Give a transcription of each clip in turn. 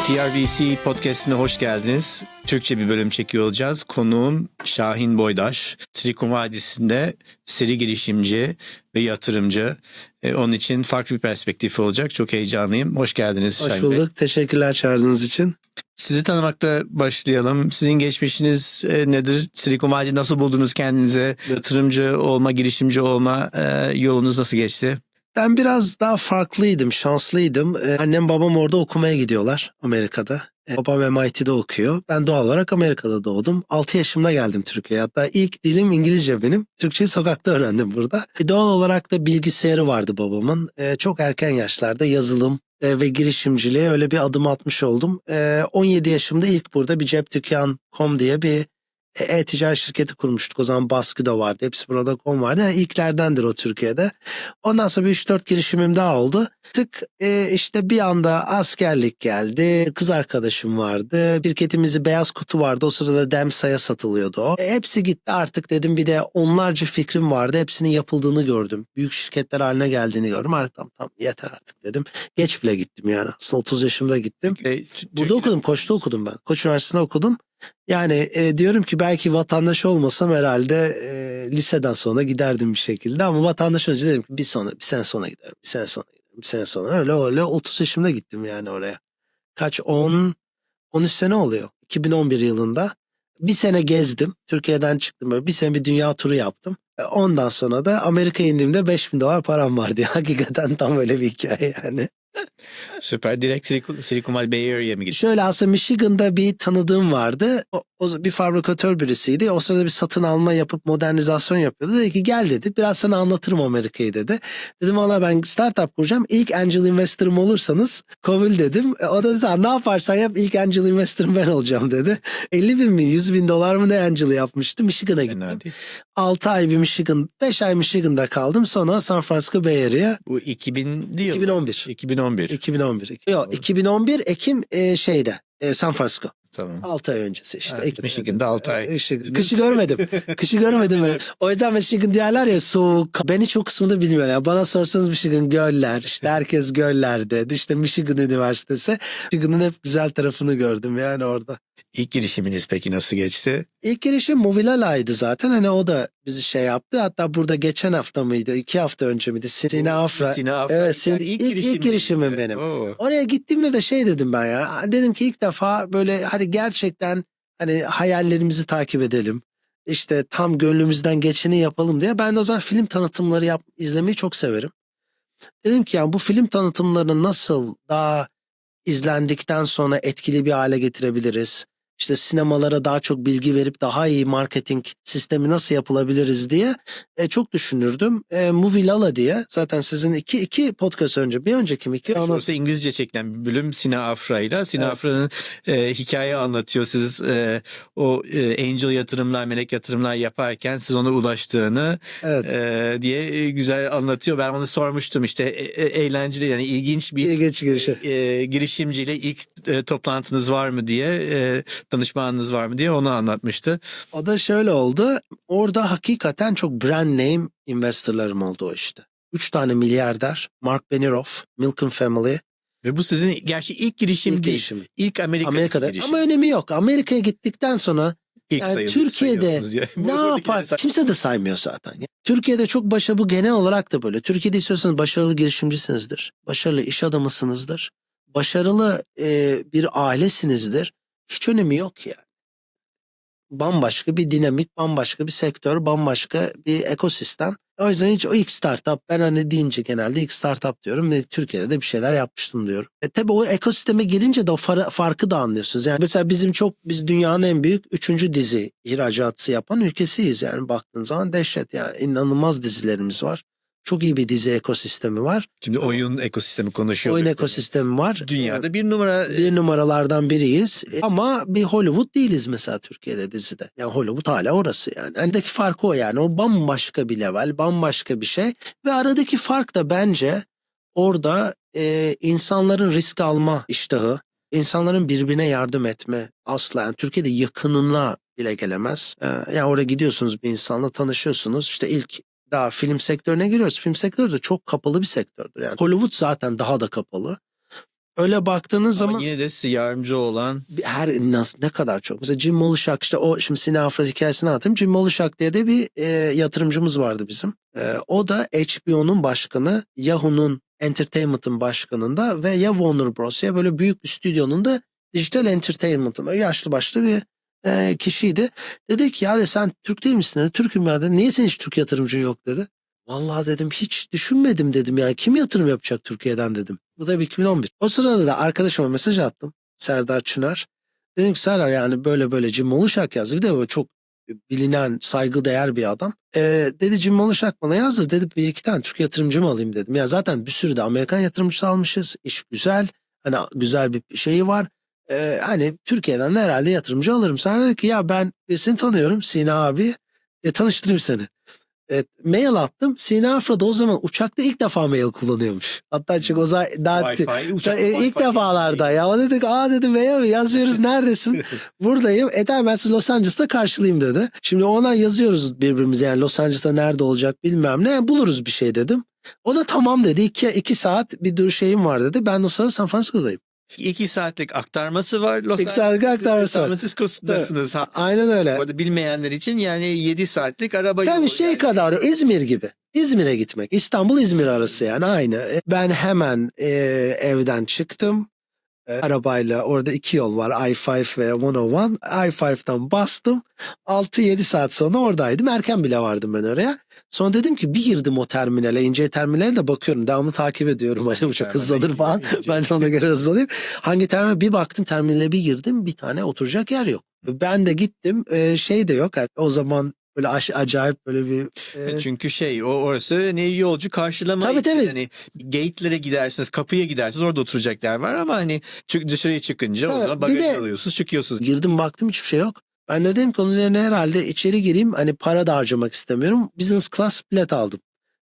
TRVC Podcast'ine hoş geldiniz. Türkçe bir bölüm çekiyor olacağız. Konuğum Şahin Boydaş. Silikon Vadisi'nde seri girişimci ve yatırımcı. Onun için farklı bir perspektifi olacak. Çok heyecanlıyım. Hoş geldiniz Hoş Şahin bulduk. Bey. Teşekkürler çağırdığınız için. Sizi tanımakla başlayalım. Sizin geçmişiniz nedir? Silikon Vadisi nasıl buldunuz kendinize? Yatırımcı olma, girişimci olma yolunuz nasıl geçti? Ben biraz daha farklıydım, şanslıydım. Annem babam orada okumaya gidiyorlar Amerika'da. Babam MIT'de okuyor. Ben doğal olarak Amerika'da doğdum. 6 yaşımda geldim Türkiye'ye. Hatta ilk dilim İngilizce benim. Türkçeyi sokakta öğrendim burada. Doğal olarak da bilgisayarı vardı babamın. Çok erken yaşlarda yazılım ve girişimciliğe öyle bir adım atmış oldum. 17 yaşımda ilk burada bir cepdükkan.com diye bir e-ticaret şirketi kurmuştuk. O zaman Baskı'da vardı. Hepsi burada.com vardı. Yani ilklerdendir o Türkiye'de. Ondan sonra bir 3-4 girişimim daha oldu. İşte bir anda askerlik geldi. Kız arkadaşım vardı. Şirketimizi Beyaz Kutu vardı. O sırada Demsa'ya satılıyordu o. Hepsi gitti artık dedim. Bir de onlarca fikrim vardı. Hepsinin yapıldığını gördüm. Büyük şirketler haline geldiğini gördüm. Artık tamam yeter artık dedim. Geç bile gittim yani. Aslında 30 yaşımda gittim. Burada okudum. Koç'ta okudum ben. Koç Üniversitesi'nde okudum. Yani diyorum ki belki vatandaş olmasam herhalde liseden sonra giderdim bir şekilde ama vatandaş önce dedim ki bir sene sonra giderim, bir sene sonra giderim, bir sene sonra öyle 30 yaşımda gittim yani oraya. 13 sene oluyor 2011 yılında. Bir sene gezdim, Türkiye'den çıktım böyle bir sene bir dünya turu yaptım. Ondan sonra da Amerika'ya indiğimde $5.000 param vardı. Hakikaten tam öyle bir hikaye yani. Süper. Direkt Silikon Valley Bay Area'ya mı gittiniz? Şöyle aslında Michigan'da bir tanıdığım vardı. O bir fabrikatör birisiydi. O sırada bir satın alma yapıp modernizasyon yapıyordu. Dedi ki gel dedi. Biraz sana anlatırım Amerika'yı dedi. Dedim valla ben startup kuracağım. İlk angel investor'ım olursanız kabul dedim. O da dedi ne yaparsan yap ilk angel investor'ım ben olacağım dedi. 50 bin mi 100 bin dolar mı ne angel yapmıştı. Michigan'a gittim. 6 ay bir Michigan, 5 ay Michigan'da kaldım. Sonra San Francisco Bay Area. Bu 2000 değil 2011. 2011. Yok 2011 Ekim San Francisco. Tamam. 6 ay öncesi işte. Evet, Michigan'da 6 ay. Kışı görmedim. Kışı görmedim ben. O yüzden Michigan diyorlar ya soğuk. Ben hiç o kısmını bilmiyorum. Yani bana sorsanız Michigan göller. İşte herkes göllerde. İşte Michigan Üniversitesi. Michigan'ın hep güzel tarafını gördüm yani orada. İlk girişiminiz peki nasıl geçti? İlk girişim Movilala'ydı zaten. Hani o da bizi şey yaptı. Hatta burada geçen hafta mıydı? 2 hafta önce miydi? Sine Afra. Evet, ilk girişimim benim. Oraya gittiğimde de şey dedim ben ya. Dedim ki ilk defa böyle hadi gerçekten hani hayallerimizi takip edelim. İşte tam gönlümüzden geçeni yapalım diye. Ben de o zaman film tanıtımları izlemeyi çok severim. Dedim ki yani bu film tanıtımlarını nasıl daha izlendikten sonra etkili bir hale getirebiliriz? İşte sinemalara daha çok bilgi verip daha iyi marketing sistemi nasıl yapılabiliriz diye çok düşünürdüm. Movilala diye zaten sizin iki podcast önce bir önceki mi? Orası İngilizce çekilen bir bölüm Sine Afra ile. Sine Afra'nın hikaye anlatıyor. Siz o angel yatırımlar, melek yatırımlar yaparken siz ona ulaştığını diye güzel anlatıyor. Ben onu sormuştum işte eğlenceli yani ilginç bir girişimciyle ilk toplantınız var mı diye danışmanınız var mı diye onu anlatmıştı. O da şöyle oldu. Orada hakikaten çok brand name investorlarım oldu o işte. 3 tane milyarder. Mark Benioff, Milken Family. Ve bu sizin gerçi ilk girişim değil. Girişimi. İlk Amerika'da. girişim. Ama önemi yok. Amerika'ya gittikten sonra yani Türkiye'de ne yapar? Kimse de saymıyor zaten. Türkiye'de çok bu genel olarak da böyle. Türkiye'de istiyorsanız başarılı girişimcisinizdir. Başarılı iş adamısınızdır. Başarılı bir ailesinizdir. Hiç önemi yok yani. Bambaşka bir dinamik, bambaşka bir sektör, bambaşka bir ekosistem. O yüzden hiç o ilk startup ben hani deyince genelde ilk startup diyorum ve Türkiye'de de bir şeyler yapmıştım diyorum. Tabii o ekosisteme girince de o farkı da anlıyorsunuz. Yani mesela biz dünyanın en büyük 3. dizi ihracatçısı yapan ülkesiyiz yani baktığın zaman dehşet yani inanılmaz dizilerimiz var. Çok iyi bir dizi ekosistemi var. Şimdi oyun ekosistemi konuşuyor. Oyun ekosistemi var. Dünyada bir numaralardan biriyiz. Ama bir Hollywood değiliz mesela Türkiye'de dizide. Yani Hollywood hala orası yani. Aradaki fark o yani. O bambaşka bir level, bambaşka bir şey. Ve aradaki fark da bence orada insanların risk alma iştahı, insanların birbirine yardım etme asla. Yani Türkiye'de yakınına bile gelemez. Yani oraya gidiyorsunuz bir insanla tanışıyorsunuz. İşte ilk daha film sektörüne giriyoruz. Film sektörü de çok kapalı bir sektördür. Yani Hollywood zaten daha da kapalı. öyle baktığınız Ama zaman yine de size yardımcı olan ne kadar çok. Mesela Jim Molishak, işte o şimdi Sine Afra hikayesini anlatayım. Jim Molishak diye de bir yatırımcımız vardı bizim. O da HBO'nun başkanı, Yahoo'nun Entertainment'ın başkanında ve ya Warner Bros. Ya böyle büyük bir stüdyonun da Digital Entertainment'ın yaşlı başlı bir kişiydi. Dedi ki ya de sen Türk değil misin dedi. Türk'üm ya dedim. Niye senin hiç Türk yatırımcın yok dedi. Vallahi dedim hiç düşünmedim dedim yani kim yatırım yapacak Türkiye'den dedim. Bu da bir 2011. O sırada da arkadaşıma mesaj attım. Serdar Çınar. Dedim ki Serdar yani böyle böyle Jim Molishak yazdı. Bir de böyle çok bilinen, saygıdeğer bir adam. Dedi Jim Molishak bana yazdı. Dedi bir iki tane Türk yatırımcı mı alayım dedim. Ya zaten bir sürü de Amerikan yatırımcısı almışız. İş güzel. Hani güzel bir şeyi var. Hani Türkiye'den de herhalde yatırımcı alırım. Sen dedi ki ya ben birisini tanıyorum Sina abi. Tanıştırayım seni. Mail attım. Sina Afra da o zaman uçakta ilk defa mail kullanıyormuş. Hatta çünkü o zaman daha Wi-Fi, uçakta ilk Wi-Fi defalarda şey. ya. O dedik dedi mail yazıyoruz neredesin? Buradayım. Tamam ben sizi Los Angeles'ta karşılayayım dedi. Şimdi ona yazıyoruz birbirimize yani Los Angeles'ta nerede olacak bilmem ne. Buluruz bir şey dedim. O da tamam dedi. İki saat bir şeyim var dedi. Ben o sırada San Francisco'dayım. 2 saatlik aktarması var. Los 2 saatlik Angeles'ta, aktarması var. San Francisco'dasınız. Aynen öyle. Bu arada bilmeyenler için yani 7 saatlik araba Tabii yolu yani. kadar İzmir gibi. İzmir'e gitmek. İstanbul-İzmir arası yani aynı. Ben hemen evden çıktım. Arabayla orada 2 yol var. I-5 ve 101. I-5'ten bastım. 6-7 saat sonra oradaydım. Erken bile vardım ben oraya. Sonra dedim ki bir girdim o terminale. İnce terminale de bakıyorum. Devamlı takip ediyorum. Hani uçak hızlanır falan. Ben de ona göre hızlanayım. Hangi terminal? Bir baktım terminale bir girdim. Bir tane oturacak yer yok. Ben de gittim. Şey de yok. Yani o zaman böyle acayip böyle bir... Çünkü orası ne yolcu karşılama Tabii, için tabii. hani gate'lere gidersiniz, kapıya gidersiniz orada oturacak yer var ama hani dışarıya çıkınca Tabii, o zaman bir bagajı de- alıyorsunuz, çıkıyorsunuz. Girdim baktım hiçbir şey yok. Ben de dedim ki onun yerine herhalde içeri gireyim. Hani para da harcamak istemiyorum. Business class bilet aldım.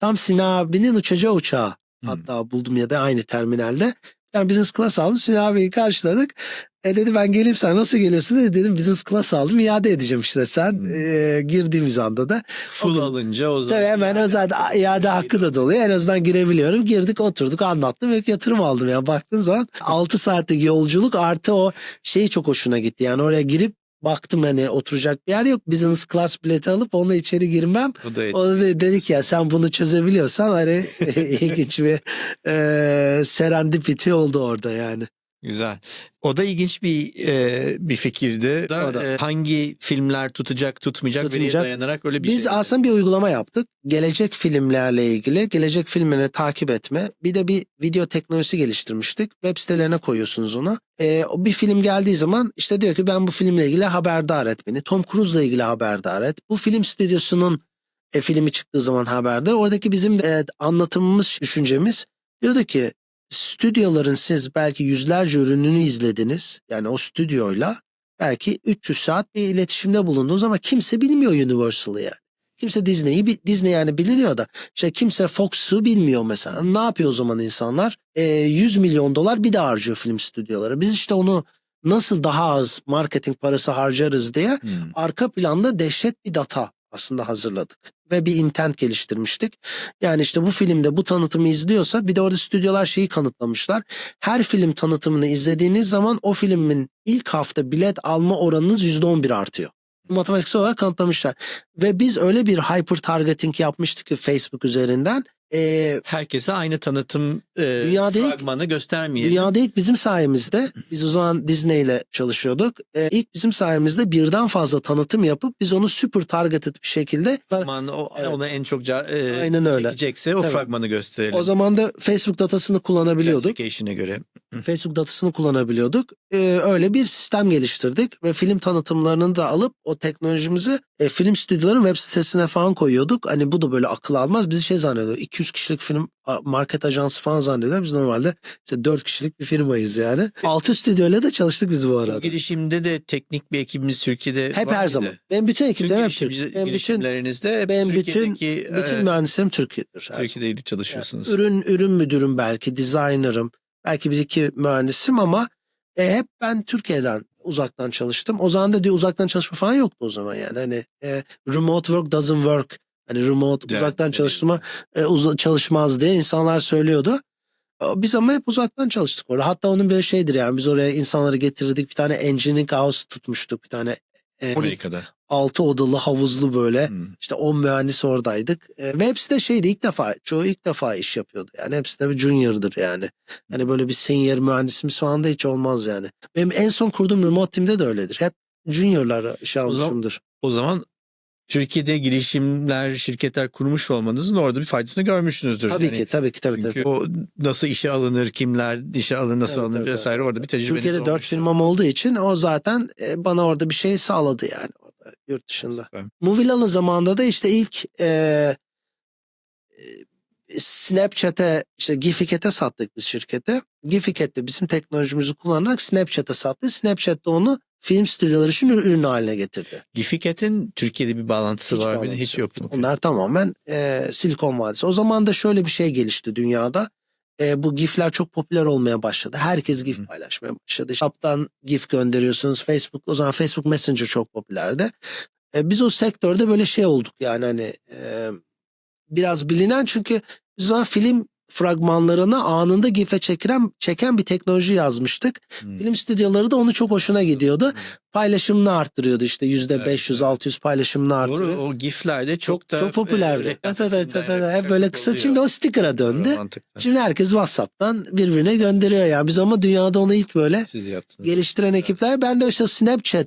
Tam Sinan abinin uçacağı uçağı. Hatta buldum ya da aynı terminalde. Ben business class aldım. Sinan abiyi karşıladık. Dedi ben geleyim sen nasıl geliyorsun dedi. Dedim business class aldım iade edeceğim işte sen. Girdiğimiz anda da. Full alınca o zaman. Tabii hemen özel iade hakkı da doluyor. En azından girebiliyorum. Girdik oturduk anlattım ve yatırım aldım. Yani baktığın zaman 6 saatlik yolculuk artı o şey çok hoşuna gitti. Yani oraya girip baktım hani oturacak bir yer yok. Business class bileti alıp onunla içeri girmem. O da O da dedi ki ya sen bunu çözebiliyorsan hani ilginç bir serendipity oldu orada yani. Güzel. O da ilginç bir fikirdi. O da. Hangi filmler tutacak, tutmayacak veriye Tutmayacak. dayanarak öyle bir Biz şey. aslında bir uygulama yaptık. Gelecek filmlerle ilgili, gelecek filmlerini takip etme. Bir de bir video teknolojisi geliştirmiştik. Web sitelerine koyuyorsunuz onu. Bir film geldiği zaman işte diyor ki ben bu filmle ilgili haberdar et beni. Tom Cruise'la ilgili haberdar et. Bu film stüdyosunun filmi çıktığı zaman haberdar. Oradaki bizim anlatımımız, düşüncemiz diyordu ki stüdyoların siz belki yüzlerce ürününü izlediniz. Yani o stüdyoyla belki 300 saat bir iletişimde bulundunuz ama kimse bilmiyor Universal'ı yani. Kimse Disney yani biliniyor da işte kimse Fox'u bilmiyor mesela. Ne yapıyor o zaman insanlar? 100 milyon dolar bir de harcıyor film stüdyoları. Biz işte onu nasıl daha az marketing parası harcarız diye arka planda dehşet bir data aslında hazırladık. Ve bir intent geliştirmiştik. Yani işte bu filmde bu tanıtımı izliyorsa bir de orada stüdyolar şeyi kanıtlamışlar. Her film tanıtımını izlediğiniz zaman o filmin ilk hafta bilet alma oranınız %11 artıyor. Matematiksel olarak kanıtlamışlar. Ve biz öyle bir hyper targeting yapmıştık ki Facebook üzerinden. Herkese aynı tanıtım Dünyada ilk- fragmanı göstermeyelim. Dünyada ilk bizim sayemizde, biz o zaman Disney ile çalışıyorduk. İlk bizim sayemizde birden fazla tanıtım yapıp biz onu super targeted bir şekilde Evet. Onu en çok Aynen öyle. çekecekse o Tabii. fragmanı gösterelim. o zaman da Facebook datasını kullanabiliyorduk. Classification'a göre. Facebook datasını kullanabiliyorduk. Öyle bir sistem geliştirdik ve film tanıtımlarını da alıp o teknolojimizi film stüdyoların web sitesine falan koyuyorduk. Hani bu da böyle akıl almaz. Bizi şey zannediyor. 200 kişilik film market ajansı falan zannediyor. Biz normalde işte 4 kişilik bir firmayız yani. 6 stüdyoyla da çalıştık biz bu arada. Bu girişimde de teknik bir ekibimiz Türkiye'de Hep var her mıydı? zaman. Benim bütün Tüm ekiplerim hep Türk. girişimlerinizde Benim bütün Türkiye'deki mühendislerim Türkiye'dir. her zaman. Türkiye'de çalışıyorsunuz. Ürün müdürüm belki, designer'ım. Belki bir iki mühendisim ama hep ben Türkiye'den uzaktan çalıştım. O zaman da diyor uzaktan çalışma falan yoktu o zaman yani. Hani remote work doesn't work. Hani remote Evet, uzaktan evet. çalışma çalışmaz diye insanlar söylüyordu. Biz ama hep uzaktan çalıştık orada. Hatta onun böyle şeydir yani, biz oraya insanları getirirdik. Bir tane engineering house tutmuştuk. Bir tane Amerika'da. 6 odalı havuzlu böyle. Hmm. İşte 10 mühendis oradaydık. Ve hepsi de şeydi, ilk defa. Çoğu ilk defa iş yapıyordu. Yani hepsi de bir junior'dır yani. Hani böyle bir senior mühendisimiz falan da hiç olmaz yani. Benim en son kurduğum remote team'de de öyledir. Hep junior'lara iş almışımdır. O zaman Türkiye'de girişimler, şirketler kurmuş olmanızın orada bir faydasını görmüşsünüzdür. Tabii ki, tabii. Çünkü o nasıl işe alınır, kimler işe alınır, nasıl Evet, alınır evet, vesaire orada bir tecrübeniz Türkiye'de 4 olmuştur. firmam olduğu için o zaten bana orada bir şey sağladı yani orada, yurt dışında. Süper. Movilalı zamanında da işte ilk Snapchat'e, işte Gifiket'e sattık biz şirkete. Gifiket de bizim teknolojimizi kullanarak Snapchat'e sattı. Snapchat de onu film stüdyoları için ürün haline getirdi. Gifiket'in Türkiye'de bir bağlantısı var mı? Hiç yoktu. Onlar tamamen Silikon Vadisi. O zaman da şöyle bir şey gelişti dünyada. Bu GIF'ler çok popüler olmaya başladı. Herkes GIF paylaşmaya başladı. WhatsApp'tan GIF gönderiyorsunuz. Facebook, o zaman Facebook Messenger çok popülerdi. Biz o sektörde böyle şey olduk yani, hani biraz bilinen, çünkü biz o zaman film fragmanlarını anında GIF'e çeken bir teknoloji yazmıştık. Film stüdyoları da onu çok hoşuna gidiyordu. Paylaşımını arttırıyordu, işte %500-600 paylaşımını arttırıyor. Doğru, o GIF'lerde çok popülerdi. Hep böyle kısa. Şimdi o sticker'a döndü. Şimdi herkes WhatsApp'tan birbirine gönderiyor yani. Biz ama dünyada onu ilk böyle geliştiren ekipler. Ben de işte Snapchat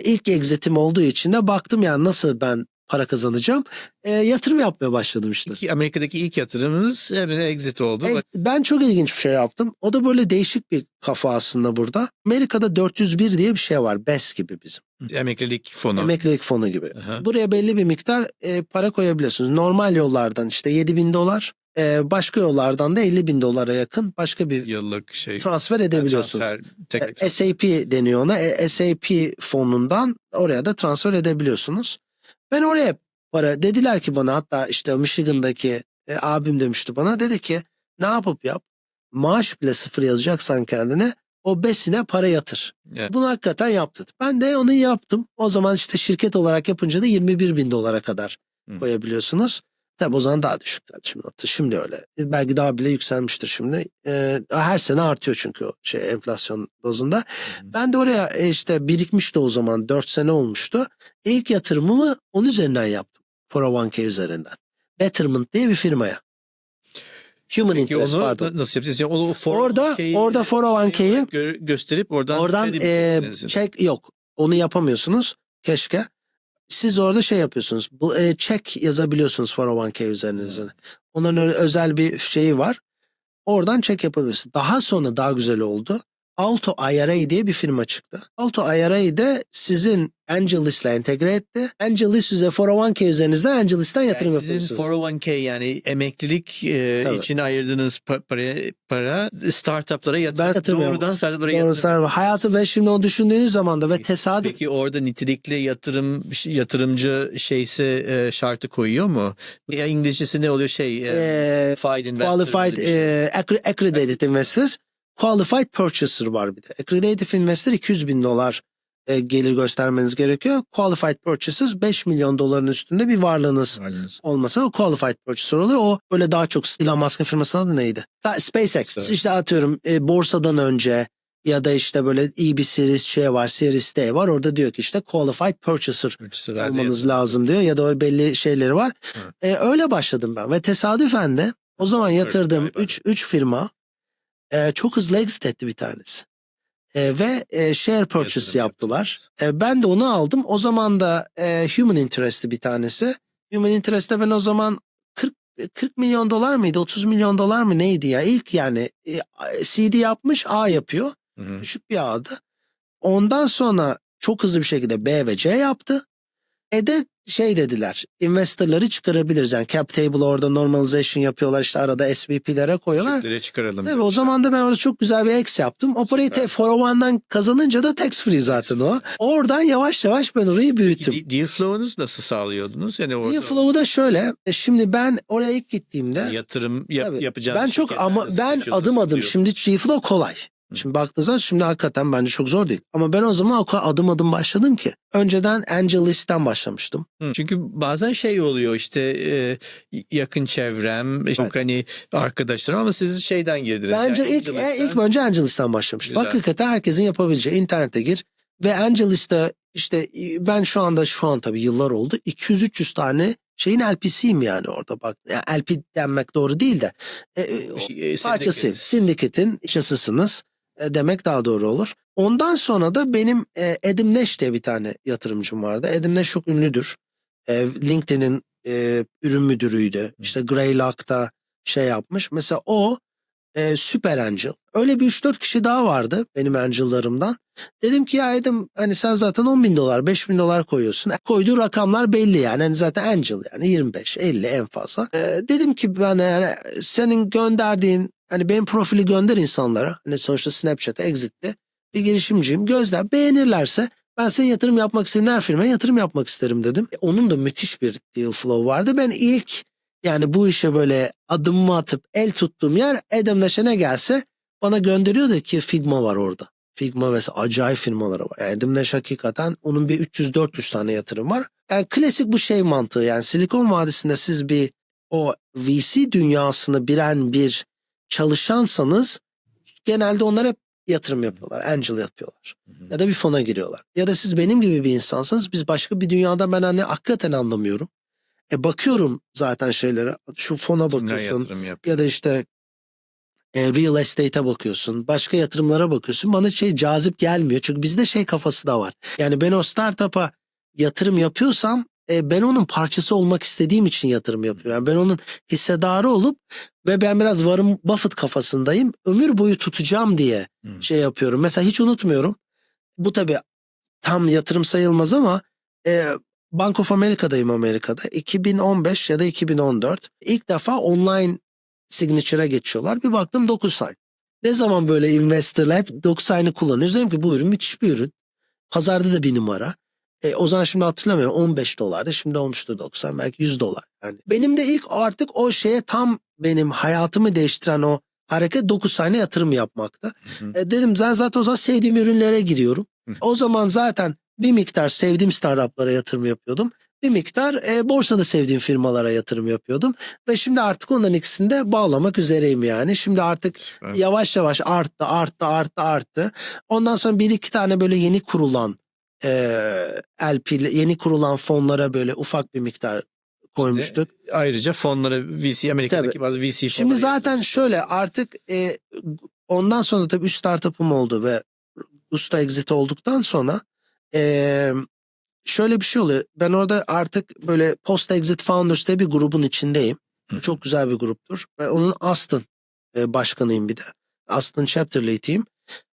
ilk exit'im olduğu için de baktım yani nasıl ben para kazanacağım. Yatırım yapmaya başladım işte. Amerika'daki ilk yatırımınız exit oldu. Ben çok ilginç bir şey yaptım. O da böyle değişik bir kafa aslında burada. Amerika'da 401 diye bir şey var. BES gibi bizim. Emeklilik fonu. Emeklilik fonu gibi. Aha. Buraya belli bir miktar para koyabiliyorsunuz. Normal yollardan işte $7.000. Başka yollardan da $50.000'a yakın başka bir yıllık şey transfer edebiliyorsunuz. SAP deniyor ona. SAP fonundan oraya da transfer edebiliyorsunuz. Ben oraya para dediler ki bana, hatta işte Michigan'daki abim demişti bana, dedi ki ne yapıp yap, maaş bile sıfır yazacaksan kendine o BES'ine para yatır. Evet. Bunu hakikaten yaptı. Ben de onu yaptım. O zaman işte şirket olarak yapınca da $21.000 kadar koyabiliyorsunuz. Tabi o zaman daha düşük. Şimdi öyle. Belki daha bile yükselmiştir şimdi. Her sene artıyor çünkü o enflasyon bazında. Ben de oraya işte birikmişti o zaman. 4 sene olmuştu. İlk yatırımımı onun üzerinden yaptım. 401k üzerinden. Betterment diye bir firmaya. Human Interest, pardon. Nasıl yapacağız? Yani orada 401k'yi gösterip oradan check yok. Onu yapamıyorsunuz. Keşke. Siz orada şey yapıyorsunuz. Check yazabiliyorsunuz 401k üzerinizden. Onların öyle özel bir şeyi var. Oradan check yapabiliyorsunuz. Daha sonra daha güzel oldu. Auto IRA diye bir firma çıktı. Auto IRA'de sizin AngelList'le entegre etti. AngelList size 401k üzerinizden AngelList'ten yatırım yapıyorsunuz. Sizin 401k yani emeklilik için ayırdığınız para startuplara doğrudan startuplara yatırım. Hayatı ve şimdi onu düşündüğünüz zaman da ve tesadüf. Peki orada nitelikli yatırımcı şartı koyuyor mu? Ya İngilizcesi ne oluyor Qualified Accredited Investor. Qualified Purchaser var bir de. Accredited Investor $200.000 gelir göstermeniz gerekiyor. Qualified Purchaser $5 milyon üstünde bir varlığınız olmasa o Qualified Purchaser oluyor. O böyle daha çok Elon Musk'ın firmasının adı neydi? SpaceX. İşte atıyorum borsadan önce ya da işte böyle iyi bir Series D var. Orada diyor ki işte Qualified Purchaser olmanız lazım diyor. Ya da öyle belli şeyleri var. Öyle başladım ben ve tesadüfen de o zaman yatırdığım 3 firma çok hızlı exit etti bir tanesi. Ve share purchase yaptılar. Ben de onu aldım. O zaman da Human Interest'ti bir tanesi. Human Interest'te ben o zaman $40 milyon mıydı? $30 milyon mı neydi ya? İlk yani CD yapmış, A yapıyor. Düşük bir A'dı. Ondan sonra çok hızlı bir şekilde B ve C yaptı. De dediler, investorları çıkarabiliriz. Yani cap table orada normalization yapıyorlar, işte arada SVP'lere koyuyorlar. Çıkaralım. Tabii o zaman da ben orada çok güzel bir X yaptım. O parayı 401'dan kazanınca da tax free zaten o. Oradan yavaş yavaş ben orayı büyüttüm. Deal flow'unuz nasıl sağlıyordunuz? Yani orada... Deal flow'u da şöyle. Şimdi ben oraya ilk gittiğimde yatırım yapacağınız ben çok ama ben adım şimdi deal flow kolay. Şimdi baktığınızda şimdi hakikaten bence çok zor değil. Ama ben o zaman o kadar adım adım başladım ki. Önceden AngelList'ten başlamıştım. Çünkü bazen şey oluyor işte yakın çevrem, çok hani arkadaşlarım ama siz şeyden girdiniz. Bence yani ilk önce AngelList'ten başlamıştım. Güzel. Hakikaten herkesin yapabileceği internete gir. Ve AngelList'te işte ben şu an tabii yıllar oldu. 200-300 tane şeyin LP'siyim yani orada bak. Yani LP denmek doğru değil de parçası. Syndicate içerisiniz demek daha doğru olur. Ondan sonra da benim Adam Nash diye bir tane yatırımcım vardı. Adam Nash çok ünlüdür. LinkedIn'in ürün müdürüydü. İşte Greylock'ta şey yapmış. Mesela o Süper Angel. Öyle bir 3-4 kişi daha vardı benim Angel'larımdan. Dedim ki ya Edim hani sen zaten $10.000, $5.000 koyuyorsun. Koyduğu rakamlar belli yani. Hani zaten Angel yani 25, 50 en fazla. Dedim ki ben yani senin gönderdiğin hani benim profili gönder insanlara. Hani sonuçta Snapchat'e exit'te bir girişimciyim. Gözler beğenirlerse ben senin yatırım yapmak istediğin her firmaya yatırım yapmak isterim dedim. Onun da müthiş bir deal flow vardı. Ben ilk yani bu işe böyle adımımı atıp el tuttuğum yer Adam Nash'e ne gelse bana gönderiyordu ki Figma var orada. Figma mesela acayip firmaları var. Yani Adam Nash hakikaten onun bir 300-400 tane yatırım var. Yani klasik bu şey mantığı yani Silikon Vadisi'nde siz bir o VC dünyasını bilen bir çalışansanız genelde onlar hep yatırım yapıyorlar. Angel yapıyorlar. Ya da bir fona giriyorlar. Ya da siz benim gibi bir insansınız. Biz başka bir dünyada ben hani hakikaten anlamıyorum. Bakıyorum zaten şeylere. Şu fona bakıyorsun. Ya da işte real estate'e bakıyorsun. Başka yatırımlara bakıyorsun. Bana şey cazip gelmiyor. Çünkü bizde şey kafası da var. Yani ben o startup'a yatırım yapıyorsam ben onun parçası olmak istediğim için yatırım yapıyorum. Yani ben onun hissedarı olup ve ben biraz Warren Buffett kafasındayım. Ömür boyu tutacağım diye şey yapıyorum. Mesela hiç unutmuyorum. Bu tabii tam yatırım sayılmaz ama Bank of America'dayım Amerika'da. 2015 ya da 2014. İlk defa online signature'a geçiyorlar. Bir baktım DocuSign. Ne zaman böyle investorlar hep DocuSign'ı kullanıyoruz. Dedim ki bu ürün müthiş bir ürün. Pazarda da bir numara. O zaman şimdi hatırlamıyorum $15'dı. Şimdi olmuştur 90 belki $100. Yani benim de ilk artık o şeye tam benim hayatımı değiştiren o hareket DocuSign'e yatırım yapmaktı. Dedim ben zaten o zaman sevdiğim ürünlere giriyorum. O zaman zaten bir miktar sevdiğim startuplara yatırım yapıyordum. Bir miktar borsada sevdiğim firmalara yatırım yapıyordum. Ve şimdi artık onların ikisini de bağlamak üzereyim yani. Şimdi artık yavaş yavaş arttı. Ondan sonra bir iki tane böyle yeni kurulan yeni kurulan fonlara böyle ufak bir miktar koymuştuk. Ayrıca fonlara VC, Amerika'daki Tabii. bazı VC fonları. Şimdi zaten şöyle artık ondan sonra tabii 3 startup'ım oldu ve usta exit olduktan sonra şöyle bir şey oluyor. Ben orada artık böyle post exit founders diye bir grubun içindeyim. Çok güzel bir gruptur. Ve onun Aston başkanıyım bir de. Aston chapter lead'iyim.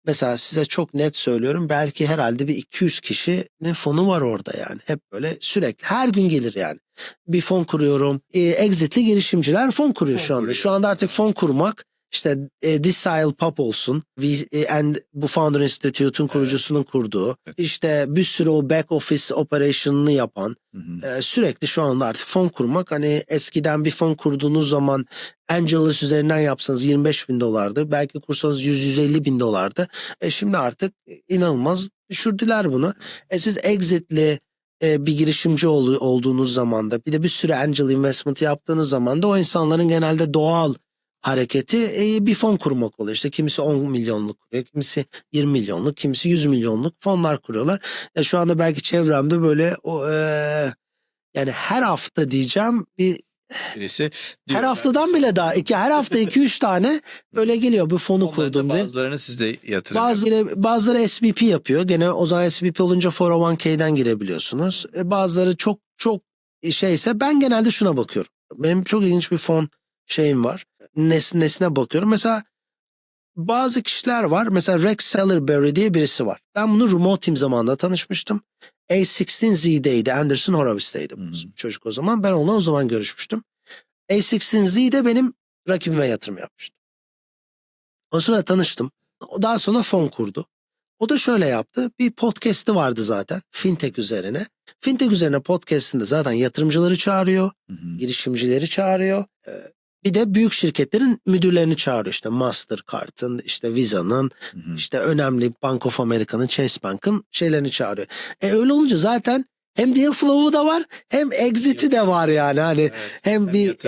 Mesela size çok net söylüyorum. Belki herhalde bir 200 kişinin fonu var orada yani. Hep böyle sürekli her gün gelir yani. Bir fon kuruyorum. Exit'li girişimciler fon kuruyor şu anda. Şu anda artık fon kurmak işte Decile Pop olsun. Bu Founder Institute'un kurucusunun kurduğu. İşte bir sürü o back office operation'ını yapan. Sürekli şu anda artık fon kurmak. Hani eskiden bir fon kurduğunuz zaman Angelus üzerinden yapsanız $25.000'dı. Belki kursanız $100-150.000'dı. Şimdi artık inanılmaz düşürdüler bunu. Siz exit'li bir girişimci olduğunuz zaman da bir de bir sürü angel investment yaptığınız zaman da o insanların genelde doğal hareketi bir fon kurmak oluyor. İşte kimisi 10 milyonluk kuruyor, kimisi 20 milyonluk, kimisi 100 milyonluk fonlar kuruyorlar. Şu anda belki çevremde böyle yani her hafta diyeceğim birisi her haftadan bile daha her hafta 2-3 tane böyle geliyor bu fonu kurdum diye. Bazılarını siz de yatırım yapıyorsunuz. Bazıları SVP yapıyor. Gene o zaman SVP olunca 401k'den girebiliyorsunuz. Bazıları çok şeyse ben genelde şuna bakıyorum. Benim çok ilginç bir fon şeyim var. Nesine bakıyorum. Mesela bazı kişiler var. Mesela Rex Sellerberry diye birisi var. Ben bunu Remote Team zamanında tanışmıştım. A16Z'deydi. Anderson Horowitz'teydi bu çocuk o zaman. Ben onunla o zaman görüşmüştüm. A16Z'de benim rakibime yatırım yapmıştı. O sırada tanıştım. Daha sonra fon kurdu. O da şöyle yaptı. Bir podcast'i vardı zaten. Fintech üzerine. Fintech üzerine podcast'inde zaten yatırımcıları çağırıyor. Girişimcileri çağırıyor. Bir de büyük şirketlerin müdürlerini çağırıyor, işte Mastercard'ın, işte Visa'nın, işte önemli Bank of America'nın, Chase Bank'ın şeylerini çağırıyor. Öyle olunca zaten hem deal flow'u da var, hem exit'i de var yani. Hani Evet.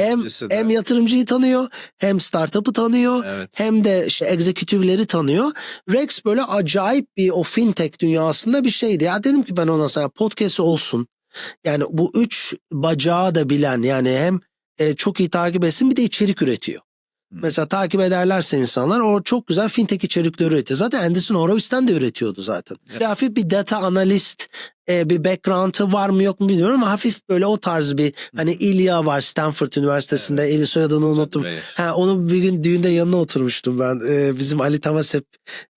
hem yatırımcıyı tanıyor, hem startup'ı tanıyor, Evet. hem de işte executive'leri tanıyor. Rex böyle acayip bir o fintech dünyasında bir şeydi. Ya dedim ki ben ona, sana podcast olsun. Yani bu 3 bacağı da bilen, yani hem çok iyi takip etsin, bir de içerik üretiyor. Mesela takip ederlerse insanlar, o çok güzel fintech içerikleri üretiyor. Zaten Anderson Horowitz'ten de üretiyordu zaten. Evet. Hafif bir data analist bir background'ı var mı yok mu bilmiyorum, ama hafif böyle o tarz bir, hani İlya var Stanford Üniversitesi'nde, Evet. Eli soyadını unuttum. Onu bir gün düğünde yanına oturmuştum ben. Bizim Ali Tamasep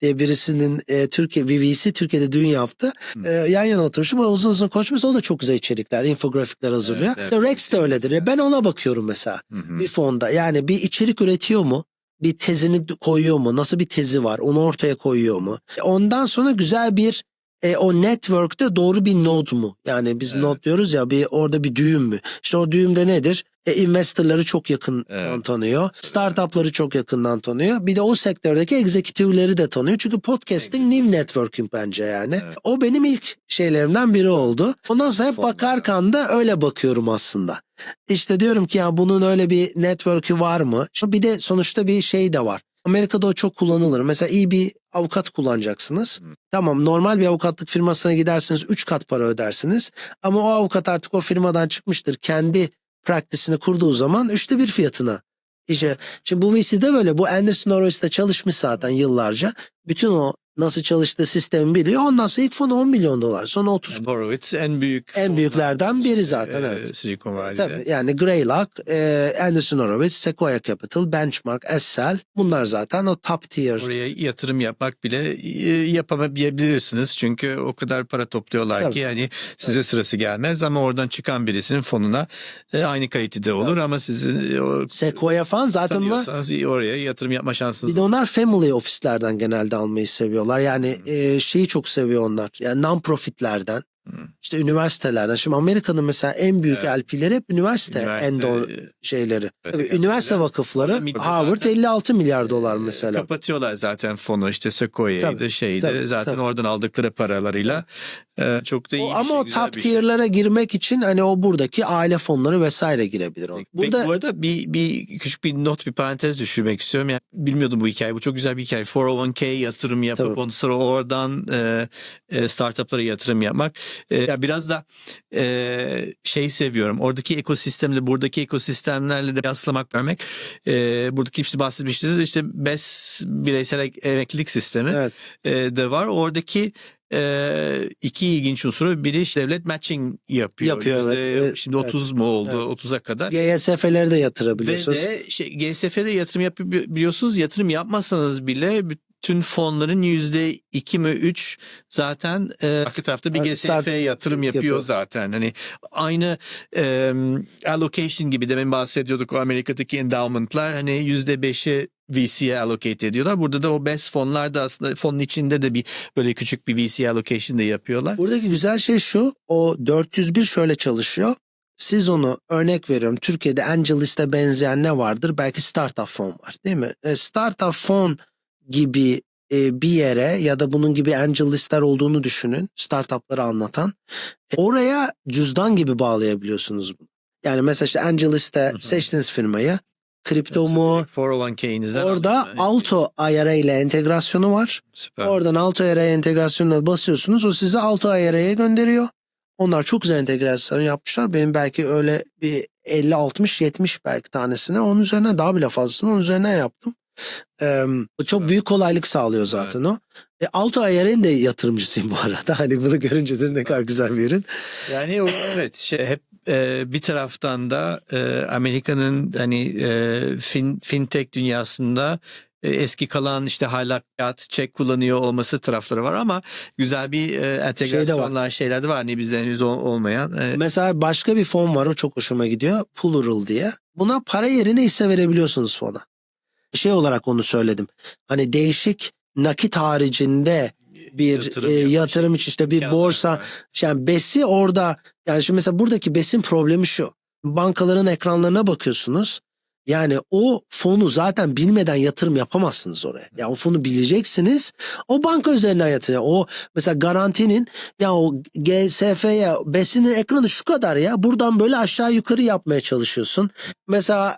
diye birisinin Türkiye VVC Türkiye'de düğün yaptı. Yan yana oturmuştum. O uzun uzun konuşmuş. O da çok güzel içerikler, infografikler hazırlıyor. Evet, evet. Rex de öyledir. Ben ona bakıyorum mesela bir fonda. Yani bir içerik üretiyor mu? Bir tezini koyuyor mu? Nasıl bir tezi var? Onu ortaya koyuyor mu? Ondan sonra güzel bir o network'te doğru bir node mu? Yani biz node diyoruz ya, bir orada bir düğüm mü? İşte o düğümde nedir? Investorları çok yakından tanıyor. Startupları çok yakından tanıyor. Bir de o sektördeki executive'leri de tanıyor. Çünkü podcasting new networking bence yani. Evet. O benim ilk şeylerimden biri oldu. Ondan sonra hep Fonlar. bakarken de öyle bakıyorum aslında. İşte diyorum ki ya bunun öyle bir network'ü var mı? Bir de sonuçta bir şey de var. Amerika'da o çok kullanılır. Mesela iyi bir avukat kullanacaksınız. Tamam, normal bir avukatlık firmasına gidersiniz, 3 kat para ödersiniz. Ama o avukat artık o firmadan çıkmıştır. Kendi practice'ini kurduğu zaman 1/3 fiyatına. İşte, şimdi bu VC'de böyle. Bu Anderson Horowitz'te çalışmış zaten yıllarca. Bütün o nasıl çalıştığı sistemi biliyor. Ondan sonra ilk fonu 10 milyon dolar. Sonra 30. Yani Horowitz en büyüklerden biri zaten, evet. Silikon Valley'de. Tabii, yani Greylock, Anderson Horowitz, Sequoia Capital, Benchmark, Essel, bunlar zaten o top tier. Oraya yatırım yapmak bile yapamayabilirsiniz. Çünkü o kadar para topluyorlar ki yani size sırası gelmez, ama oradan çıkan birisinin fonuna aynı kalitede olur, ama sizin Sequoia falan zaten oraya yatırım yapma şansınız. Bir de onlar family ofislerden genelde almayı seviyorlar. Yani şeyi çok seviyor onlar. Yani non-profitlerden. İşte üniversitelerden. Şimdi Amerika'nın mesela en büyük LP'leri hep üniversite şeyleri. Tabii, üniversite vakıfları Harvard 56 milyar dolar mesela. Kapatıyorlar zaten fonu, işte Sequoia'ydı zaten oradan aldıkları paralarıyla çok da iyi ama o top tier'lara girmek için hani o buradaki aile fonları vesaire girebilir. Bu arada bir küçük bir not, bir parantez düşürmek istiyorum. Yani bilmiyordum bu hikaye. Bu çok güzel bir hikaye. 401k yatırım yapıp ondan sonra oradan startuplara yatırım yapmak. Biraz da seviyorum. Oradaki ekosistemle buradaki ekosistemlerle de yaslamak vermek. Buradaki işte bahsetmiştiniz. İşte BES bireysel emeklilik sistemi de var. Oradaki iki ilginç unsuru, biri işte devlet matching yapıyor. Şimdi 30 mu oldu? 30'a kadar. GSF'leri de yatırabiliyorsunuz. Ve de GSF'de yatırım yapabiliyorsunuz. Yatırım yapmasanız bile bütün fonların %2 mi 3 zaten arka tarafta bir GSF'ye yatırım yapıyor zaten. Hani aynı allocation gibi, demin bahsediyorduk, o Amerika'daki endowment'lar hani %5'i VC'ye allocate ediyorlar. Burada da o BES fonlar da aslında fonun içinde de bir böyle küçük bir VC allocation da yapıyorlar. Buradaki güzel şey şu, o 401 şöyle çalışıyor. Siz onu, örnek veriyorum, Türkiye'de AngelList'e benzeyen ne vardır? Belki Startup Fon var, değil mi? Startup Fon gibi bir yere ya da bunun gibi AngelList'ler olduğunu düşünün. Startup'ları anlatan. Oraya cüzdan gibi bağlayabiliyorsunuz bunu. Yani mesela işte AngelList'te seçtiğiniz firmayı, kripto mu? 401k'inizden orada Alto IRA ile entegrasyonu var. Süper. Oradan Alto IRA entegrasyonuna basıyorsunuz. O sizi Alto IRA'ya gönderiyor. Onlar çok güzel entegrasyon yapmışlar. Benim belki öyle bir 50, 60, 70 belki tanesine. Onun üzerine daha bile fazlasını onun üzerine yaptım. Çok büyük kolaylık sağlıyor zaten o. Alto IRA'nın de yatırımcısıyım bu arada. Hani bunu görünce de ne kadar güzel bir ürün. Yani evet, hep bir taraftan da Amerika'nın hani fintech dünyasında eski kalan işte hala kağıt, çek kullanıyor olması tarafları var, ama güzel bir entegrasyonlar şeyler de var. Hani bizde henüz olmayan. Mesela başka bir fon var, o çok hoşuma gidiyor. Plural diye. Buna para yerine hisse verebiliyorsunuz fona. Şey olarak onu söyledim. Hani değişik nakit haricinde bir yatırım için, işte bir borsa. Yani BES'i orada, yani şimdi mesela buradaki BES'in problemi şu. Bankaların ekranlarına bakıyorsunuz. Yani o fonu zaten bilmeden yatırım yapamazsınız oraya. Ya o fonu bileceksiniz. O banka üzerinden yatırım. O mesela garantinin ya o GSF'ye besinin ekranı şu kadar ya. Buradan böyle aşağı yukarı yapmaya çalışıyorsun. Mesela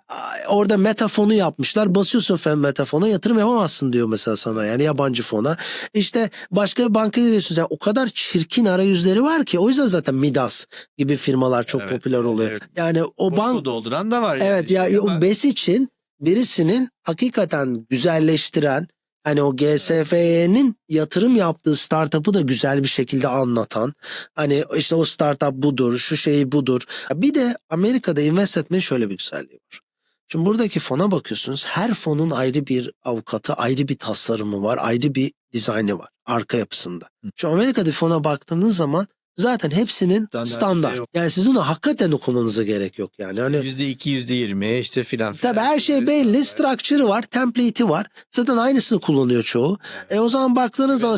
orada meta fonu yapmışlar. Basıyorsun meta fona yatırım yapamazsın diyor mesela sana. Yani yabancı fona. İşte başka bir bankaya giriyorsun. Yani o kadar çirkin arayüzleri var ki. O yüzden zaten Midas gibi firmalar çok popüler oluyor. Evet. Yani o Boşluğu dolduran da var. evet yani ya ama o BES için birisinin hakikaten güzelleştiren hani o GSF'nin yatırım yaptığı startup'ı da güzel bir şekilde anlatan hani işte o startup budur, şu şey budur. Bir de Amerika'da invest etmenin şöyle bir güzelliği var. Şimdi buradaki fona bakıyorsunuz. Her fonun ayrı bir avukatı, ayrı bir tasarımı var, ayrı bir dizaynı var arka yapısında. Şu Amerika'daki fona baktığınız zaman zaten hepsinin standart. Yani sizin onu hakikaten okumanıza gerek yok yani. Hani %2, %20 işte filan filan. tabii her şey belli. Structure'ı var, template'i var. Zaten aynısını kullanıyor çoğu. O zaman baktığınız zaman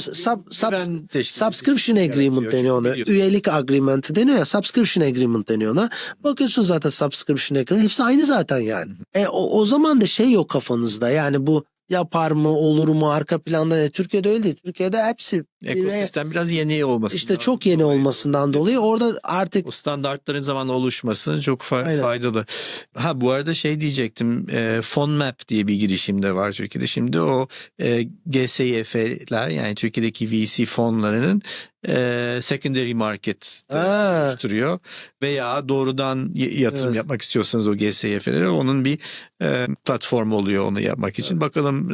subscription agreement deniyor ona. Üyelik agreement deniyor ya. Subscription agreement deniyor ona. Bakıyorsun zaten subscription agreement. Hepsi aynı zaten yani. O zaman da şey yok kafanızda. Yani bu yapar mı, olur mu, arka planda. Türkiye'de öyle değil. Türkiye'de hepsi ekosistem biraz yeni olmasından. İşte çok yeni olmasından dolayı orada artık o standartların zamanla oluşması çok faydalı. Ha bu arada şey diyecektim. FonMap diye bir girişim de var Türkiye'de. Şimdi o GSYF'ler yani Türkiye'deki VC fonlarının secondary market oluşturuyor. Veya doğrudan yatırım yapmak istiyorsanız o GSYF'lere onun bir platformu oluyor onu yapmak için. Bakalım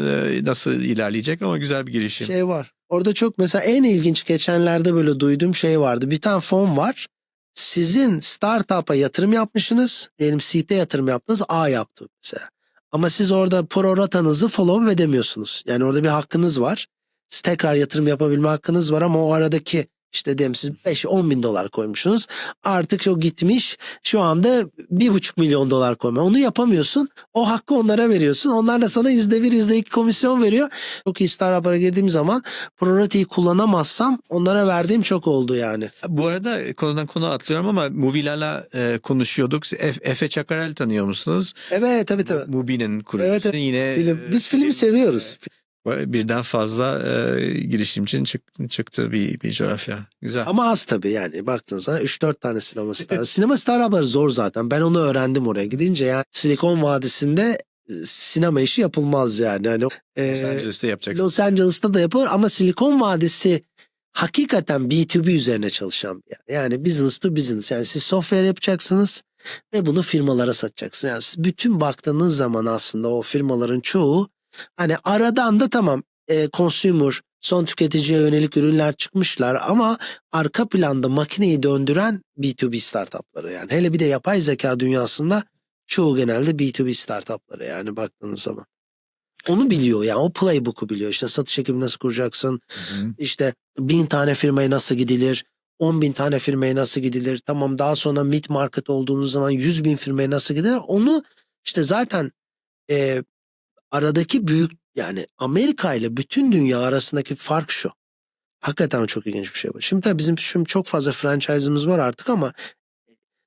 nasıl ilerleyecek ama güzel bir girişim. Şey var. Orada çok mesela en ilginç geçenlerde böyle duyduğum şey vardı. Bir tane fon var. Sizin startup'a yatırım yapmışsınız. Diyelim seed'e yatırım yaptınız. A yaptı mesela. Ama siz orada proratanızı follow edemiyorsunuz. Yani orada bir hakkınız var. Siz tekrar yatırım yapabilme hakkınız var ama o aradaki işte diyelim siz 5-10 bin dolar koymuşsunuz. Artık o gitmiş. Şu anda 1,5 milyon dolar koyma. Onu yapamıyorsun. O hakkı onlara veriyorsun. Onlar da sana %1, %2 komisyon veriyor. Çok iyi startup'a girdiğim zaman proratiyi kullanamazsam onlara verdiğim çok oldu yani. Bu arada konudan konuya atlıyorum ama Mubi'lerle konuşuyorduk. Efe Çakarel tanıyor musunuz? Evet tabii. Mubi'nin kurucusu. Evet. Yine biz filmi seviyoruz. Birden fazla girişimcinin çıktığı bir coğrafya. Güzel. Ama az tabii yani baktığınızda 3-4 tane sinema startup. Sinema startupları zor zaten. Ben onu öğrendim oraya gidince ya. Silikon Vadisi'nde sinema işi yapılmaz yani. Hani, Los Angeles'ta yapacaksın. Los Angeles'ta da yapılır ama Silikon Vadisi hakikaten B2B üzerine çalışan bir yer. Yani business to business. Yani siz software yapacaksınız ve bunu firmalara satacaksınız. Yani siz bütün baktığınız zaman aslında o firmaların çoğu hani aradan da tamam consumer, son tüketiciye yönelik ürünler çıkmışlar ama arka planda makineyi döndüren B2B startupları yani. Hele bir de yapay zeka dünyasında çoğu genelde B2B startupları yani baktığınız zaman. Onu biliyor yani o playbook'u biliyor. İşte satış ekibi nasıl kuracaksın? İşte 1000 tane firmaya nasıl gidilir? 10.000 tane firmaya nasıl gidilir? Tamam daha sonra mid market olduğunuz zaman 100.000 firmaya nasıl gidilir? Onu işte zaten aradaki büyük yani Amerika ile bütün dünya arasındaki fark şu. Hakikaten çok ilginç bir şey bu. Şimdi tabii bizim çok fazla franchise'ımız var artık ama